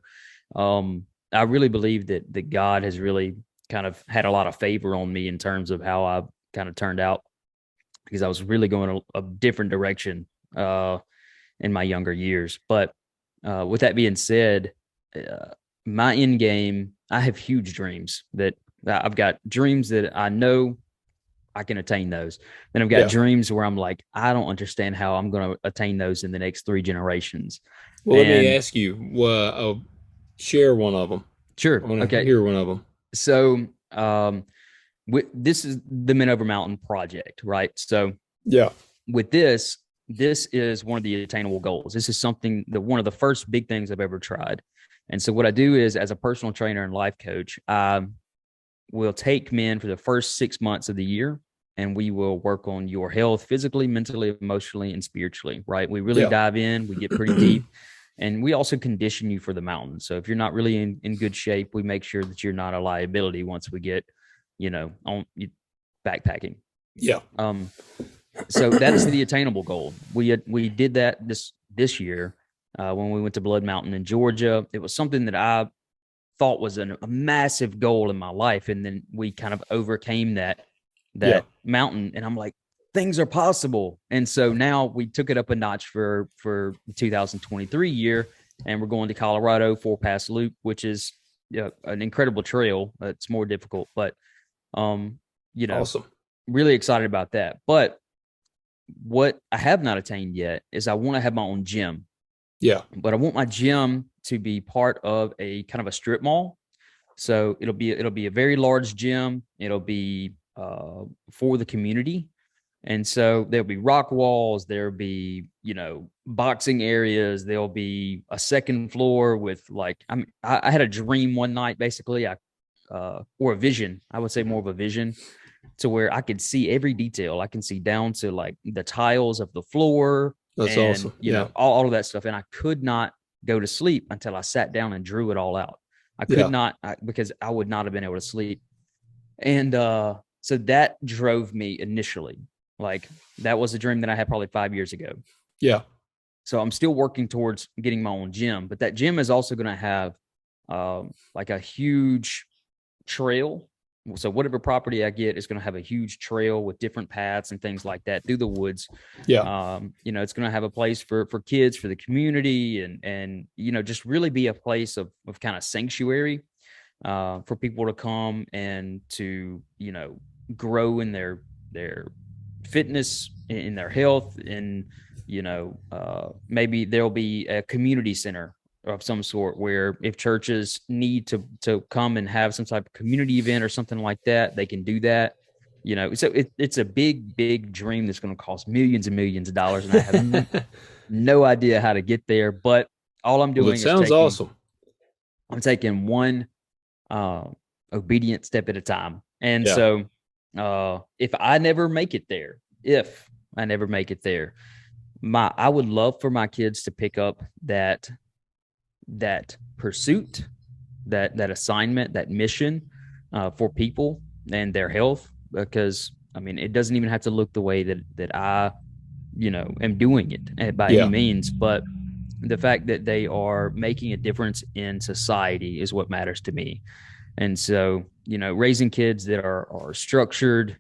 I really believe that God has really kind of had a lot of favor on me in terms of how I kind of turned out, because I was really going a different direction in my younger years. But with that being said, uh, my end game, I have huge dreams that I've got dreams that I know I can attain those. Then I've got Yeah. dreams where I'm like, I don't understand how I'm going to attain those in the next 3 generations. Well, let me And ask you, share one of them. I sure, want to okay. hear one of them. So this is the Minover Mountain Project, right? So Yeah. with this is one of the attainable goals. This is something that one of the first big things I've ever tried. And so what I do is, as a personal trainer and life coach, I will take men for the first 6 months of the year, and we will work on your health physically, mentally, emotionally, and spiritually, right? We really Yeah. dive in, we get pretty deep, and we also condition you for the mountains. So if you're not really in good shape, we make sure that you're not a liability once we get, on backpacking. Yeah. Um, so that is the attainable goal. We did that this year when we went to Blood Mountain in Georgia. It was something that I thought was a massive goal in my life, and then we kind of overcame Yeah. that mountain, and I'm like, things are possible. And so now we took it up a notch for the 2023 year, and we're going to Colorado, Four Pass Loop, which is, an incredible trail. It's more difficult, but um, you know, Awesome. really excited about that. But what I have not attained yet is I want to have my own gym, Yeah. but I want my gym to be part of a kind of a strip mall. So it'll be a very large gym. It'll be for the community, and so there'll be rock walls. There'll be, boxing areas. There'll be a second floor with, like, I had a dream one night, basically. Or a vision. I would say more of a vision, to where I could see every detail. I can see down to, like, the tiles of the floor, That's and, awesome. Yeah. all of that stuff. And I could not go to sleep until I sat down and drew it all out. I could Yeah. not, because I would not have been able to sleep. And so that drove me initially. Like, that was a dream that I had probably 5 years ago. Yeah. So I'm still working towards getting my own gym, but that gym is also going to have like a huge trail. So whatever property I get is going to have a huge trail with different paths and things like that through the woods. Yeah. It's going to have a place for kids, for the community, and just really be a place of kind of sanctuary for people to come and to, grow in their fitness, in their health, and, maybe there'll be a community center of some sort, where if churches need to come and have some type of community event or something like that, they can do that. So it's a big dream that's going to cost millions and millions of dollars, and I have no idea how to get there. But all I'm Well, it doing is sounds taking awesome. I'm taking one uh, obedient step at a time. And Yeah. so, if I never make it there, I would love for my kids to pick up that pursuit, that assignment, that mission for people and their health. Because, I mean, it doesn't even have to look the way that I, am doing it by any Yeah. means, but the fact that they are making a difference in society is what matters to me. And so, raising kids that are structured,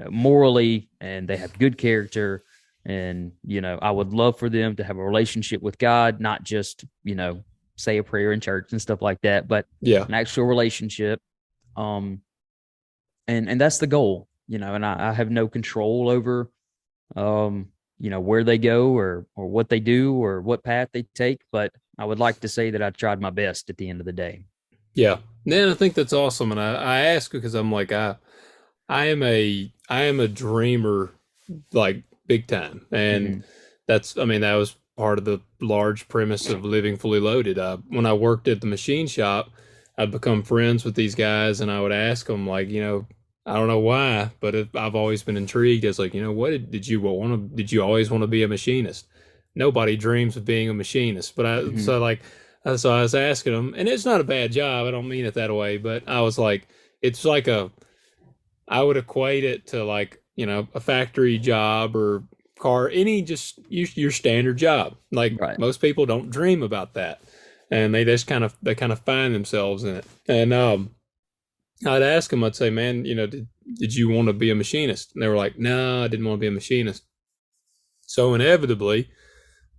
morally, and they have good character. And, I would love for them to have a relationship with God, not just, say a prayer in church and stuff like that, but Yeah. an actual relationship. Um, and that's the goal, and I have no control over, where they go, or what they do, or what path they take. But I would like to say that I tried my best at the end of the day. Yeah. And I think that's awesome. And I ask because I'm like, I am a dreamer, like, big time. And Mm-hmm. I mean, that was part of the large premise of Living Fully Loaded. When I worked at the machine shop, I'd become friends with these guys, and I would ask them, like, I don't know why, but I've always been intrigued. As like, what did you always want to be a machinist? Nobody dreams of being a machinist, but Mm-hmm. so I was asking them, and it's not a bad job. I don't mean it that way, but I was like, it's like I would equate it to, like, a factory job or car, any, just your standard job. Like, Right. most people don't dream about that, and they kind of find themselves in it. And I'd ask them, I'd say, man, did you want to be a machinist? And they were like, no, I didn't want to be a machinist. So inevitably,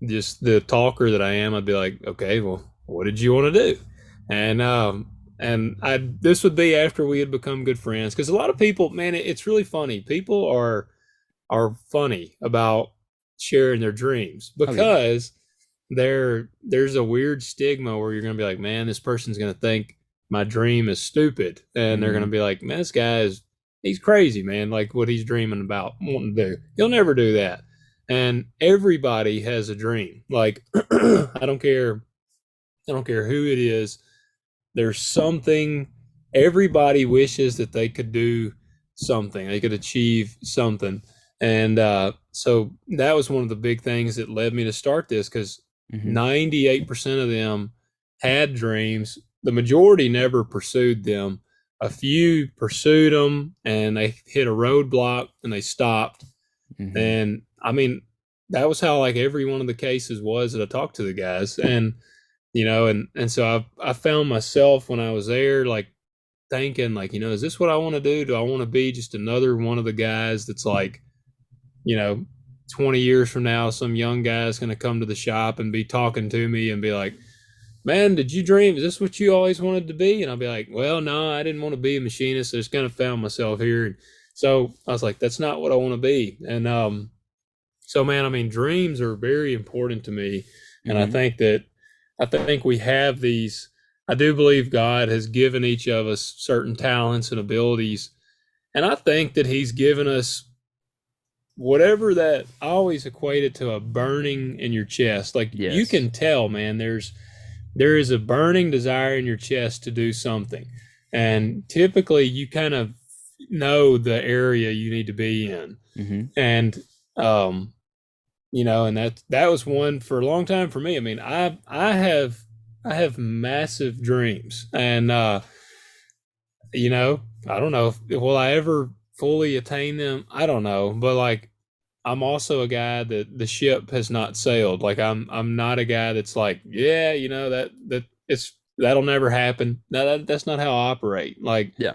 just the talker that I am, I'd be like, okay, well, what did you want to do? And this would be after we had become good friends, because a lot of people, man, it's really funny. People are funny about sharing their dreams, Oh yeah. because there's a weird stigma where you're gonna be like, man, this person's gonna think my dream is stupid, and they're gonna Mm-hmm. be like, man, this guy he's crazy, man. Like, what he's dreaming about wanting to do, he'll never do that. And everybody has a dream. Like, I don't care who it is. There's something. Everybody wishes that they could do something. They could achieve something. And so that was one of the big things that led me to start this, because Mm-hmm. 98% of them had dreams. The majority never pursued them, a few pursued them and they hit a roadblock and they stopped. Mm-hmm. And I mean, that was how like every one of the cases was that I talked to the guys. And, and so I found myself when I was there, like thinking like, is this what I want to do? Do I want to be just another one of the guys that's like, you know, 20 years from now, some young guy's going to come to the shop and be talking to me and be like, man, did you dream? Is this what you always wanted to be? And I'll be like, well, no, I didn't want to be a machinist. I just kind of found myself here. And so I was like, that's not what I want to be. And so, man, I mean, dreams are very important to me. And Mm-hmm. I think we have these. I do believe God has given each of us certain talents and abilities. And I think that He's given us whatever that I always equate it to a burning in your chest. Like you Yes. can tell, man, there is a burning desire in your chest to do something. And typically you kind of know the area you need to be in. Mm-hmm. And and that was one for a long time for me. I mean, I have massive dreams. And I don't know if will I ever fully attain them. I don't know. But like I'm also a guy that the ship has not sailed. Like I'm not a guy that's like, yeah, that it's that'll never happen. No, that's not how I operate. Like Yeah.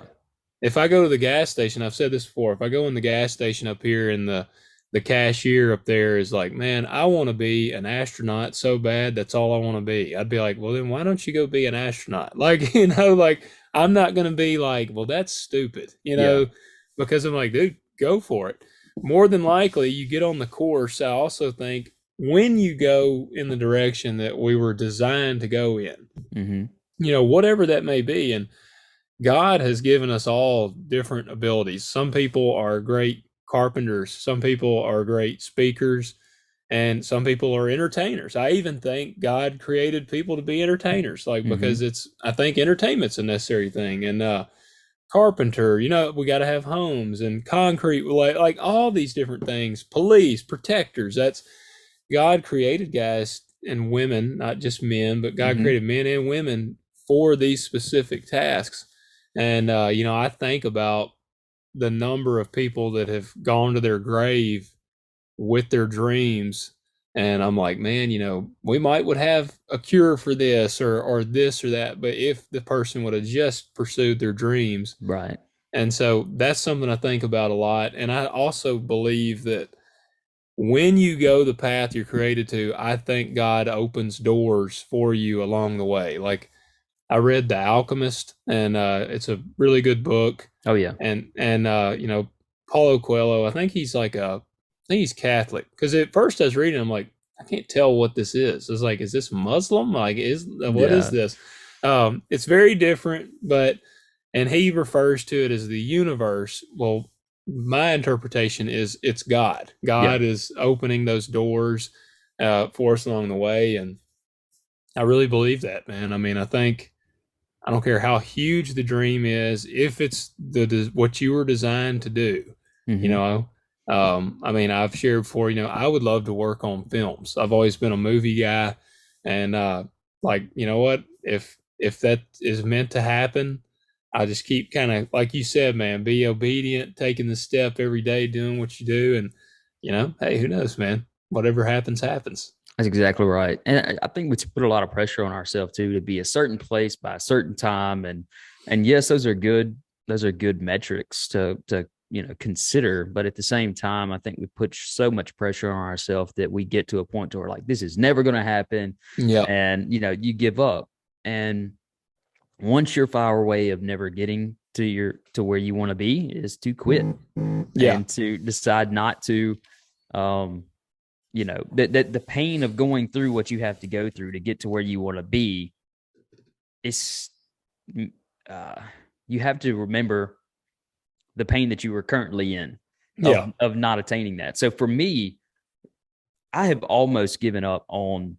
if I go to the gas station, I've said this before, if I go in the gas station up here and the cashier up there is like, man, I want to be an astronaut so bad. That's all I want to be. I'd be like, well, then why don't you go be an astronaut? Like, like I'm not going to be like, well, that's stupid, Yeah. because I'm like, dude, go for it. More than likely, you get on the course. I also think when you go in the direction that we were designed to go in, Mm-hmm. whatever that may be. And God has given us all different abilities. Some people are great carpenters, some people are great speakers, and some people are entertainers. I even think God created people to be entertainers, like Mm-hmm. because I think entertainment's a necessary thing. And carpenter, we got to have homes and concrete, like all these different things, police, protectors. That's God created guys and women, not just men, but God Mm-hmm. created men and women for these specific tasks. And I think about the number of people that have gone to their grave with their dreams, and I'm like, man, we might would have a cure for this or this or that, but if the person would have just pursued their dreams. Right. And so that's something I think about a lot. And I also believe that when you go the path you're created to, I think God opens doors for you along the way. Like I read The Alchemist, and it's a really good book. Oh yeah. And Paulo Coelho, I think he's Catholic. Because at first I was reading, I'm like, I can't tell what this is. It's like, is this Muslim? Like, what is Yeah. this? It's very different, and he refers to it as the universe. Well, my interpretation is it's God. Yeah. God is opening those doors for us along the way, and I really believe that, man. I mean, I don't care how huge the dream is, if it's what you were designed to do, you Mm-hmm. know. I mean, I've shared before, I would love to work on films. I've always been a movie guy, and like, you know what? If that is meant to happen, I just keep kind of like you said, man, be obedient, taking the step every day, doing what you do, and hey, who knows, man? Whatever happens, happens. That's exactly right. And I think we put a lot of pressure on ourselves too to be a certain place by a certain time. And yes, those are good. Those are good metrics to consider. But at the same time, I think we put so much pressure on ourselves that we get to a point to where like this is never going to happen, Yeah, and you give up. And one surefire way of never getting to where you want to be is to quit yeah, and to decide not to um that the pain of going through what you have to go through to get to where you want to be is uh you have to remember the pain that you were currently in yeah, of not attaining that. So for me, I have almost given up on,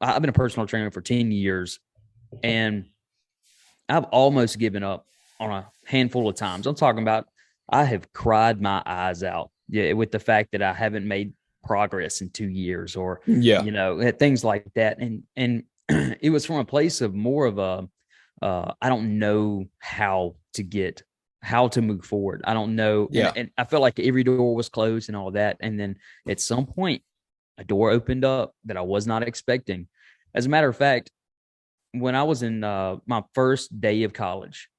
I've been a personal trainer for 10 years, and I've almost given up on a handful of times. I'm talking about I have cried my eyes out, yeah, with the fact that I haven't made progress in 2 years, or yeah, things like that. And it was from a place of more of a I don't know how to move forward. I don't know, and Yeah. and I felt like every door was closed and all that. And then at some point, a door opened up that I was not expecting. As a matter of fact, when I was in my first day of college,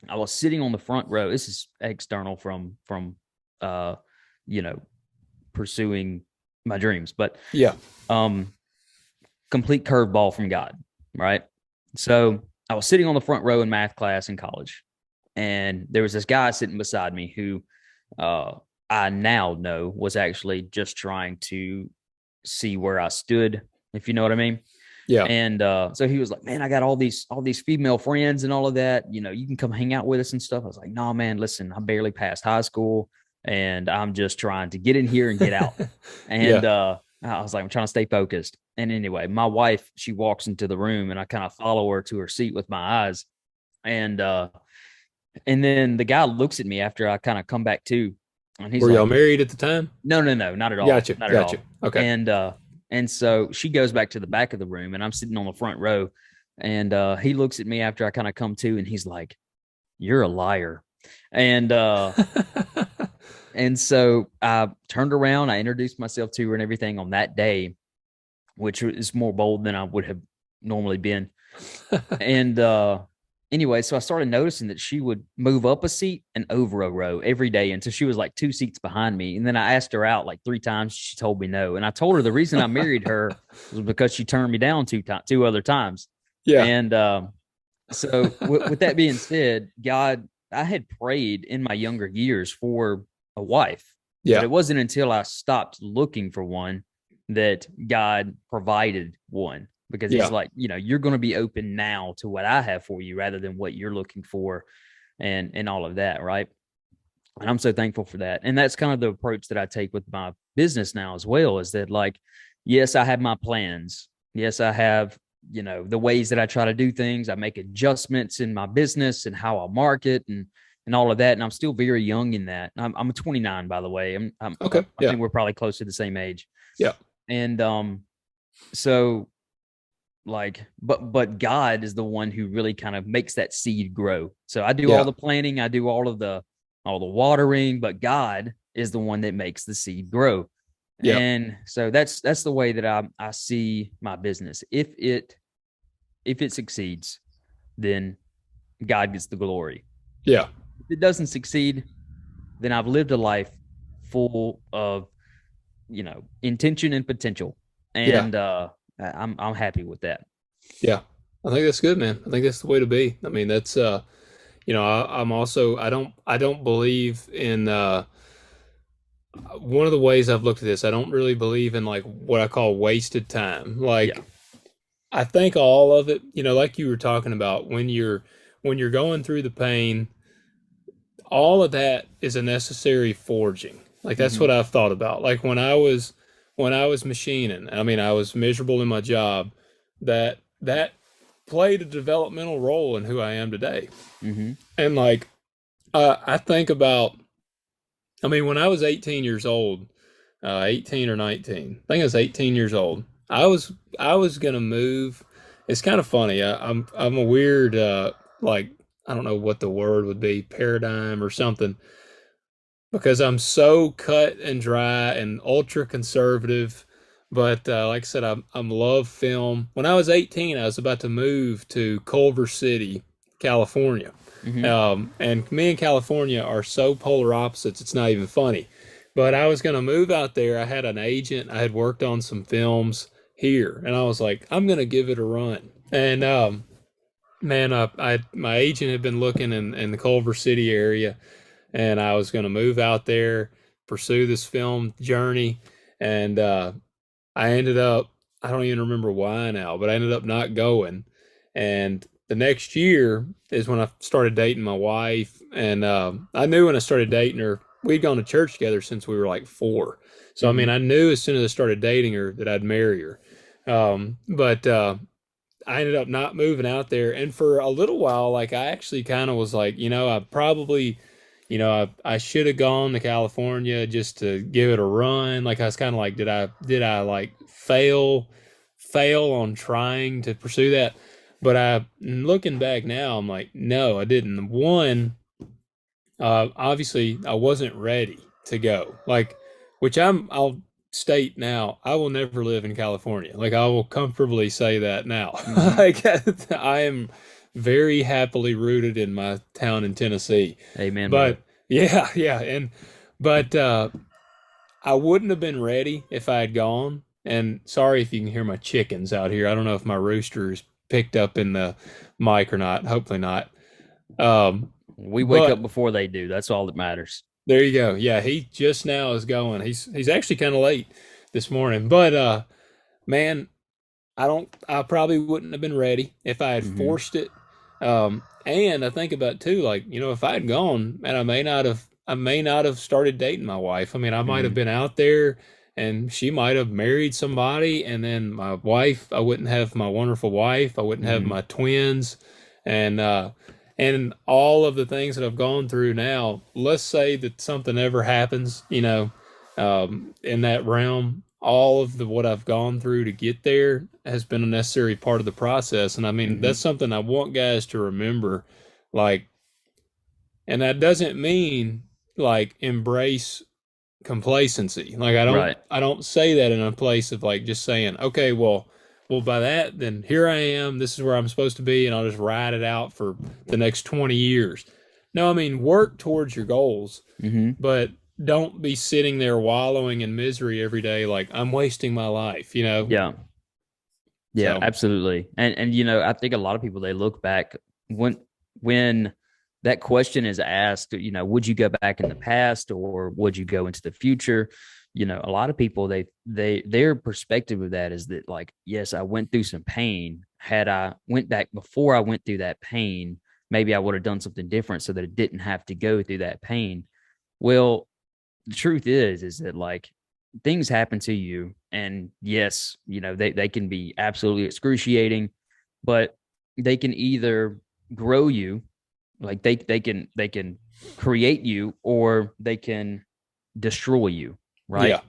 I was sitting on the front row. This is external from uh, you know pursuing my dreams, but Yeah. um, complete curveball from God, right? So I was sitting on the front row in math class in college, and there was this guy sitting beside me who uh, I now know was actually just trying to see where I stood, if you know what I mean. Yeah. And so he was like, "Man, I got all these female friends and all of that. You can come hang out with us and stuff." I was like, "No, man, listen, I barely passed high school, and I'm just trying to get in here and get out." And Yeah. I was like, "I'm trying to stay focused." And anyway, my wife, she walks into the room, and I kind of follow her to her seat with my eyes, and and then the guy looks at me after I kind of come back to, and he's Were y'all like, married at the time? "No, no, no, not at all, Gotcha. not at Gotcha. all." Okay. And so she goes back to the back of the room, and I'm sitting on the front row, and he looks at me after I kind of come to, and he's like, "You're a liar," and so I turned around, I introduced myself to her and everything on that day, which is more bold than I would have normally been. And anyway, so I started noticing that she would move up a seat and over a row every day until she was like 2 seats behind me. And then I asked her out like 3 times. She told me no. And I told her the reason I married her was because she turned me down two other times. Yeah. And so with that being said, God, I had prayed in my younger years for a wife, but Yeah. it wasn't until I stopped looking for one that God provided one, because he's Yeah. like, you're going to be open now to what I have for you rather than what you're looking for, and all of that, right? And I'm so thankful for that. And that's kind of the approach that I take with my business now as well, is that, like, yes, I have my plans. Yes, I have, the ways that I try to do things. I make adjustments in my business and how I market and all of that. And I'm still very young in that. I'm 29, by the way. Okay. I Yeah. think we're probably close to the same age. Yeah. And so, like, but God is the one who really kind of makes that seed grow. So I do all Yeah. the planting, I do all the watering, but God is the one that makes the seed grow. Yeah. And so that's the way that I see my business. If it succeeds, then God gets the glory. Yeah. If it doesn't succeed, then I've lived a life full of, intention and potential. Yeah. And I'm happy with that. Yeah. I think that's good, man. I think that's the way to be. I mean, that's I'm also I don't believe in one of the ways I've looked at this, I don't really believe in like what I call wasted time. Yeah. Like I think all of it, like you were talking about when you're going through the pain, all of that is a necessary forging. Like that's Mm-hmm. what I've thought about. Like when I was machining, I mean I was miserable in my job, that played a developmental role in who I am today. Mm-hmm. And like I think about, I mean, when I was 18 years old, 18 or 19, I think I was 18 years old. I was gonna move. It's kind of funny. I'm a weird like I don't know what the word would be, paradigm or something, because I'm so cut and dry and ultra conservative. But like I said, I'm love film. When I was 18, I was about to move to Culver City, California. Mm-hmm. And me and California are so polar opposites, it's not even funny. But I was going to move out there. I had an agent. I had worked on some films here, and I was like, I'm going to give it a run. And man, my agent had been looking in the Culver City area, and I was going to move out there, pursue this film journey, and I ended up, I don't even remember why now, but I ended up not going. And the next year is when I started dating my wife. And I knew when I started dating her, we'd gone to church together since we were like four. So, I Mm-hmm. mean, I knew as soon as I started dating her that I'd marry her. But I ended up not moving out there. And for a little while, like, I actually kind of was like, I probably, I should have gone to California just to give it a run. Like I was kind of like, did I like fail on trying to pursue that? But I looking back now, I'm like, no, I didn't. One, obviously I wasn't ready to go. Like, which I'll state now, I will never live in California. Like, I will comfortably say that now. Hmm. Like, I am very happily rooted in my town in Tennessee. Amen, brother. But yeah, yeah, and but I wouldn't have been ready if I had gone. And sorry if you can hear my chickens out here. I don't know if my rooster's picked up in the mic or not. Hopefully not. Um, We wake up but before they do. That's all that matters. there you go. Yeah, he just now is going. He's actually kind of late this morning. But man, I probably wouldn't have been ready if I had Hmm. forced it. And I think about too, like, if I had gone, and I may not have started dating my wife. I mean, I might have Hmm. been out there and she might have married somebody, and then my wife, I wouldn't have my wonderful wife. I wouldn't have Hmm. my twins, and all of the things that I've gone through now. Let's say that something ever happens, in that realm. All of the what I've gone through to get there has been a necessary part of the process. And I mean, Hmm. that's something I want guys to remember. Like, and that doesn't mean like embrace complacency. Like, Right. I don't say that in a place of like just saying, okay, well by that, then here I am, this is where I'm supposed to be, and I'll just ride it out for the next 20 years. No, I mean, work towards your goals, Hmm. but don't be sitting there wallowing in misery every day like I'm wasting my life. Yeah. Yeah, So, absolutely. And I think a lot of people they look back when when that question is asked, would you go back in the past or would you go into the future? A lot of people their perspective of that is that like, yes, I went through some pain. Had I went back before I went through that pain, maybe I would have done something different so that it didn't have to go through that pain. Well, the truth is that like things happen to you and yes, they can be absolutely excruciating, but they can either grow you, like they can create you or they can destroy you, right? yeah.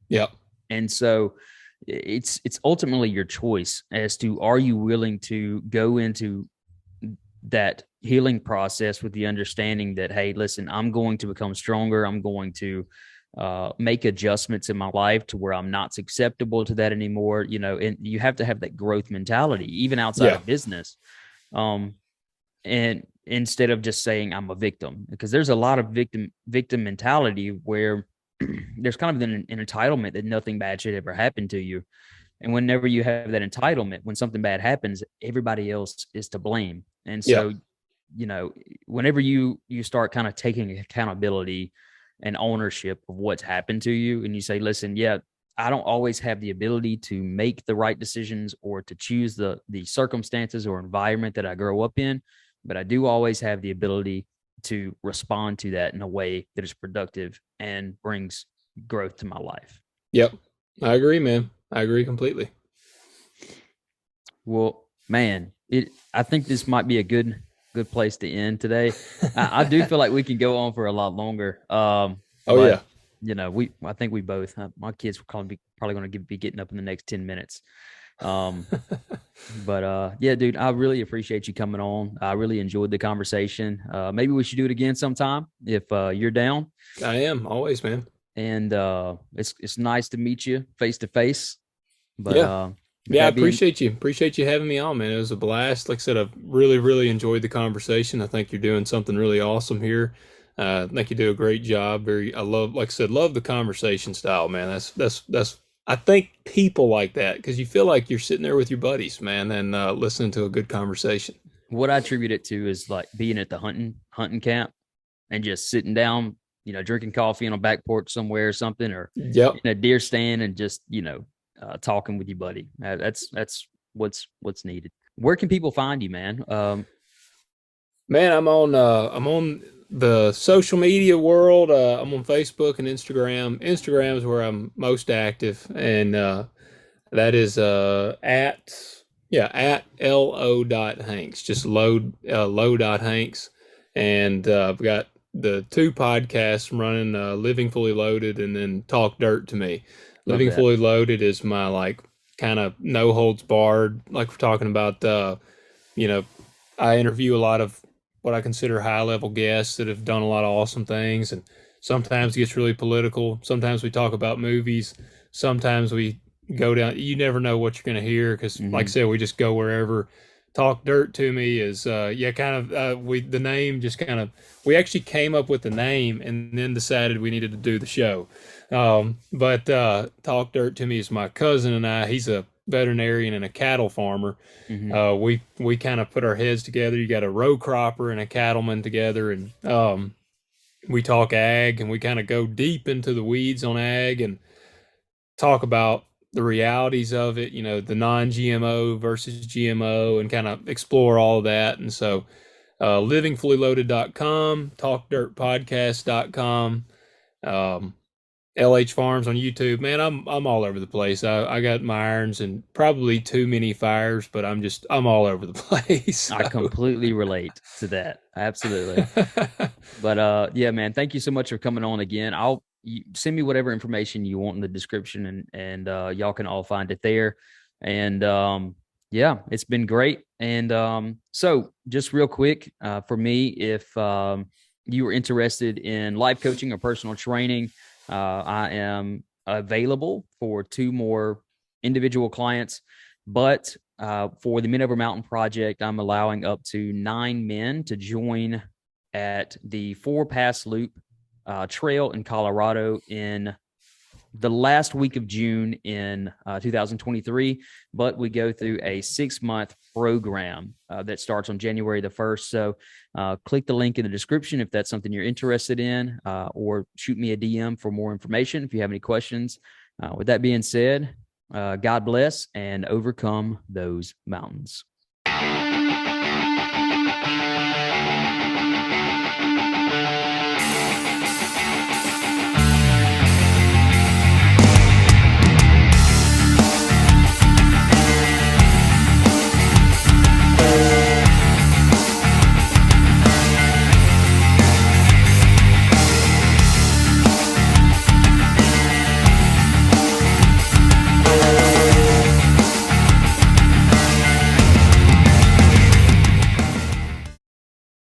Yeah. And so it's ultimately your choice as to are you willing to go into that healing process with the understanding that, hey, listen, I'm going to become stronger. I'm going to make adjustments in my life to where I'm not susceptible to that anymore. And you have to have that growth mentality, even outside Yeah. of business. Um, and instead of just saying I'm a victim, because there's a lot of victim mentality where there's kind of an entitlement that nothing bad should ever happen to you. And whenever you have that entitlement, when something bad happens, everybody else is to blame. And Yeah. so, you know, whenever you start kind of taking accountability and ownership of what's happened to you, and you say, listen, yeah, I don't always have the ability to make the right decisions or to choose the circumstances or environment that I grow up in, but I do always have the ability to respond to that in a way that is productive and brings growth to my life. Yep. I agree, man. I agree completely. Well, man, I think this might be a good place to end today. I do feel like we can go on for a lot longer. Oh yeah. But I think we both. My kids will probably going to be getting up in the next 10 minutes. Um, but yeah, dude, I really appreciate you coming on. I really enjoyed the conversation. Maybe we should do it again sometime if you're down. I am always, man. And it's nice to meet you face to face. But Yeah. with Yeah, I that being appreciate you having me on, man. It was a blast. Like I said, I've really enjoyed the conversation. I think you're doing something really awesome here. I think you do a great job. I love, like I said, love the conversation style, man. That's. I think people like that because you feel like you're sitting there with your buddies, man, and listening to a good conversation. what I attribute it to is like being at the hunting camp and just sitting down, drinking coffee on a back porch somewhere or something, or Yep. in a deer stand and just talking with your buddy. That's what's needed. Where can people find you, man? Man, I'm on the social media world. I'm on Facebook and Instagram. Instagram is where I'm most active, and that is at lo.hanks. Just low.hanks. And I've got the two podcasts running, Living Fully Loaded and then Talk Dirt to Me. Love Living that. Fully Loaded is my like kind of no holds barred, like we're talking about you know, I interview a lot of what I consider high level guests that have done a lot of awesome things. And sometimes it gets really political. Sometimes we talk about movies. Sometimes we go down, you never know what you're going to hear because, like I Hmm. said, we just go wherever. Talk Dirt to Me is, yeah, kind of, the name just kind of, we actually came up with the name and then decided we needed to do the show. But Talk Dirt to Me is my cousin and I. He's a veterinarian and a cattle farmer. Hmm. We kind of put our heads together. You got a row cropper and a cattleman together, and we talk ag, and we kind of go deep into the weeds on ag and talk about the realities of it. You know, the non-GMO versus GMO, and kind of explore all of that. And so, livingfullyloaded.com, talkdirtpodcast.com. Um, LH Farms on YouTube. Man, I'm all over the place. I got my irons and probably too many fires, but I'm all over the place. I So completely relate to that. Absolutely. But yeah, man, thank you so much for coming on again. Send me whatever information you want in the description, and y'all can all find it there. And yeah, it's been great. And so just real quick, for me, if you were interested in life coaching or personal training, I am available for two more individual clients. But for the Men Over Mountain project, I'm allowing up to 9 men to join at the Four Pass Loop Trail in Colorado in the last week of June in 2023. But we go through a 6 month program that starts on January the 1st. So click the link in the description if that's something you're interested in, or shoot me a DM for more information if you have any questions. With that being said, God bless and overcome those mountains.